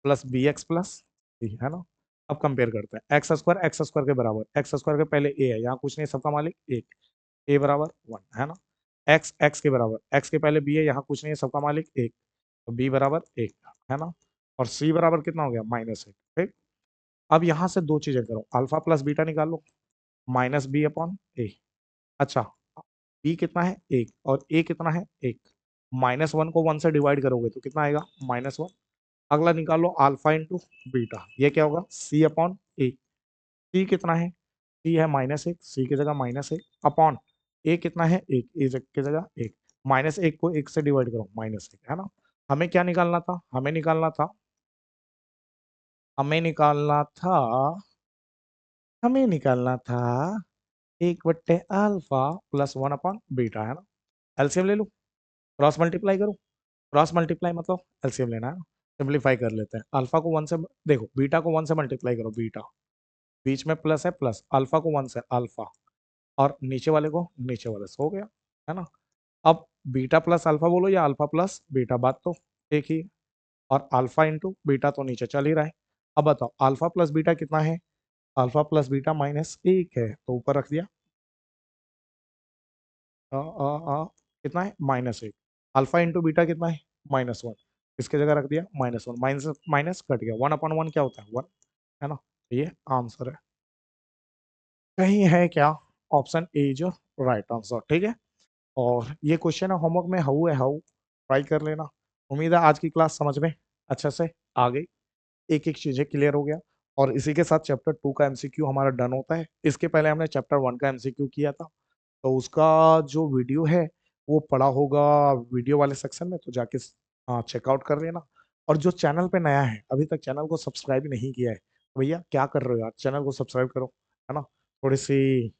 plus B X plus C, है ना। अब कंपेयर करते हैं, एक्स स्क्वायर के बराबर, एक्स स्क्वायर के पहले ए है, यहाँ कुछ नहीं, सबका मालिक एक, ए बराबर 1, है ना। एक्स एक्स के बराबर, एक्स के पहले बी है, यहाँ कुछ नहीं है, सबका मालिक एक, तो बी बराबर एक, है ना। और सी बराबर कितना हो गया, माइनस एक, ठीक। अब यहाँ से दो चीजें करो, अल्फा प्लस बीटा निकालो, माइनस बी अपॉन ए। अच्छा, बी कितना है, एक, और ए कितना है, एक, माइनस 1 को 1 से डिवाइड करोगे तो कितना आएगा, -1। अगला निकालो अल्फा इंटू बीटा, ये क्या होगा, सी अपॉन ए। सी कितना है, सी है -1, सी की जगह -1 अपॉन ए कितना है, एक, ए की जगह एक, -1 को 1 से डिवाइड करो, -1, है ना। हमें क्या निकालना था, हमें निकालना था हमें निकालना था 1 बट्टे अल्फा प्लस 1 अपॉन बीटा, है ना। एलसीएम ले लूं, क्रॉस मल्टीप्लाई करूं, क्रॉस मल्टीप्लाई मतलब एलसीएम लेना है ना। सिंप्लीफाई कर लेते हैं, अल्फा को 1 से, देखो बीटा को 1 से मल्टीप्लाई करो, बीटा बीच में प्लस है, प्लस अल्फा को 1 से अल्फा, और नीचे वाले को नीचे वाले से, हो गया, है ना। अब बीटा प्लस अल्फा बोलो या अल्फा प्लस बीटा, बात तो एक ही है। और अल्फा इंटू बीटा तो नीचे चल ही रहा है। अब बताओ अल्फा प्लस बीटा कितना है, अल्फा प्लस बीटा -1 है, तो ऊपर रख दिया, कितना है, -1। अल्फा इंटू बीटा कितना है, -1, इसके जगह रख दिया -1, माइनस माइनस कट गया, 1/1 क्या होता है, 1, है ना। तो ये आंसर है, कहीं है क्या, ऑप्शन ए जो राइट आंसर, ठीक है। और ये क्वेश्चन है होमवर्क में, हाउ है हाउ, ट्राई कर लेना। उम्मीद है आज की क्लास समझ में अच्छे से आ गई, एक एक चीजें क्लियर हो गया। और इसी के साथ चैप्टर 2 का एमसीक्यू हमारा डन होता है। इसके पहले हमने चैप्टर 1 का एमसीक्यू किया था, तो उसका जो वीडियो है वो पड़ा होगा वीडियो वाले सेक्शन में, तो जाके चेकआउट कर लेना। और जो चैनल पे नया है, अभी तक चैनल को सब्सक्राइब नहीं किया है, तो भैया क्या कर रहे हो यार, चैनल को सब्सक्राइब करो, है ना। थोड़ी सी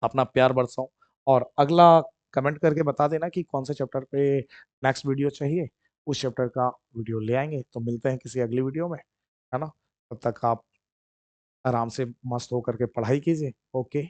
अपना प्यार बरसाओ, और अगला कमेंट करके बता देना कि कौन से चैप्टर पे नेक्स्ट वीडियो चाहिए, उस चैप्टर का वीडियो ले आएंगे। तो मिलते हैं किसी अगली वीडियो में, है ना। तब तक आप आराम से मस्त होकर के पढ़ाई कीजिए। ओके।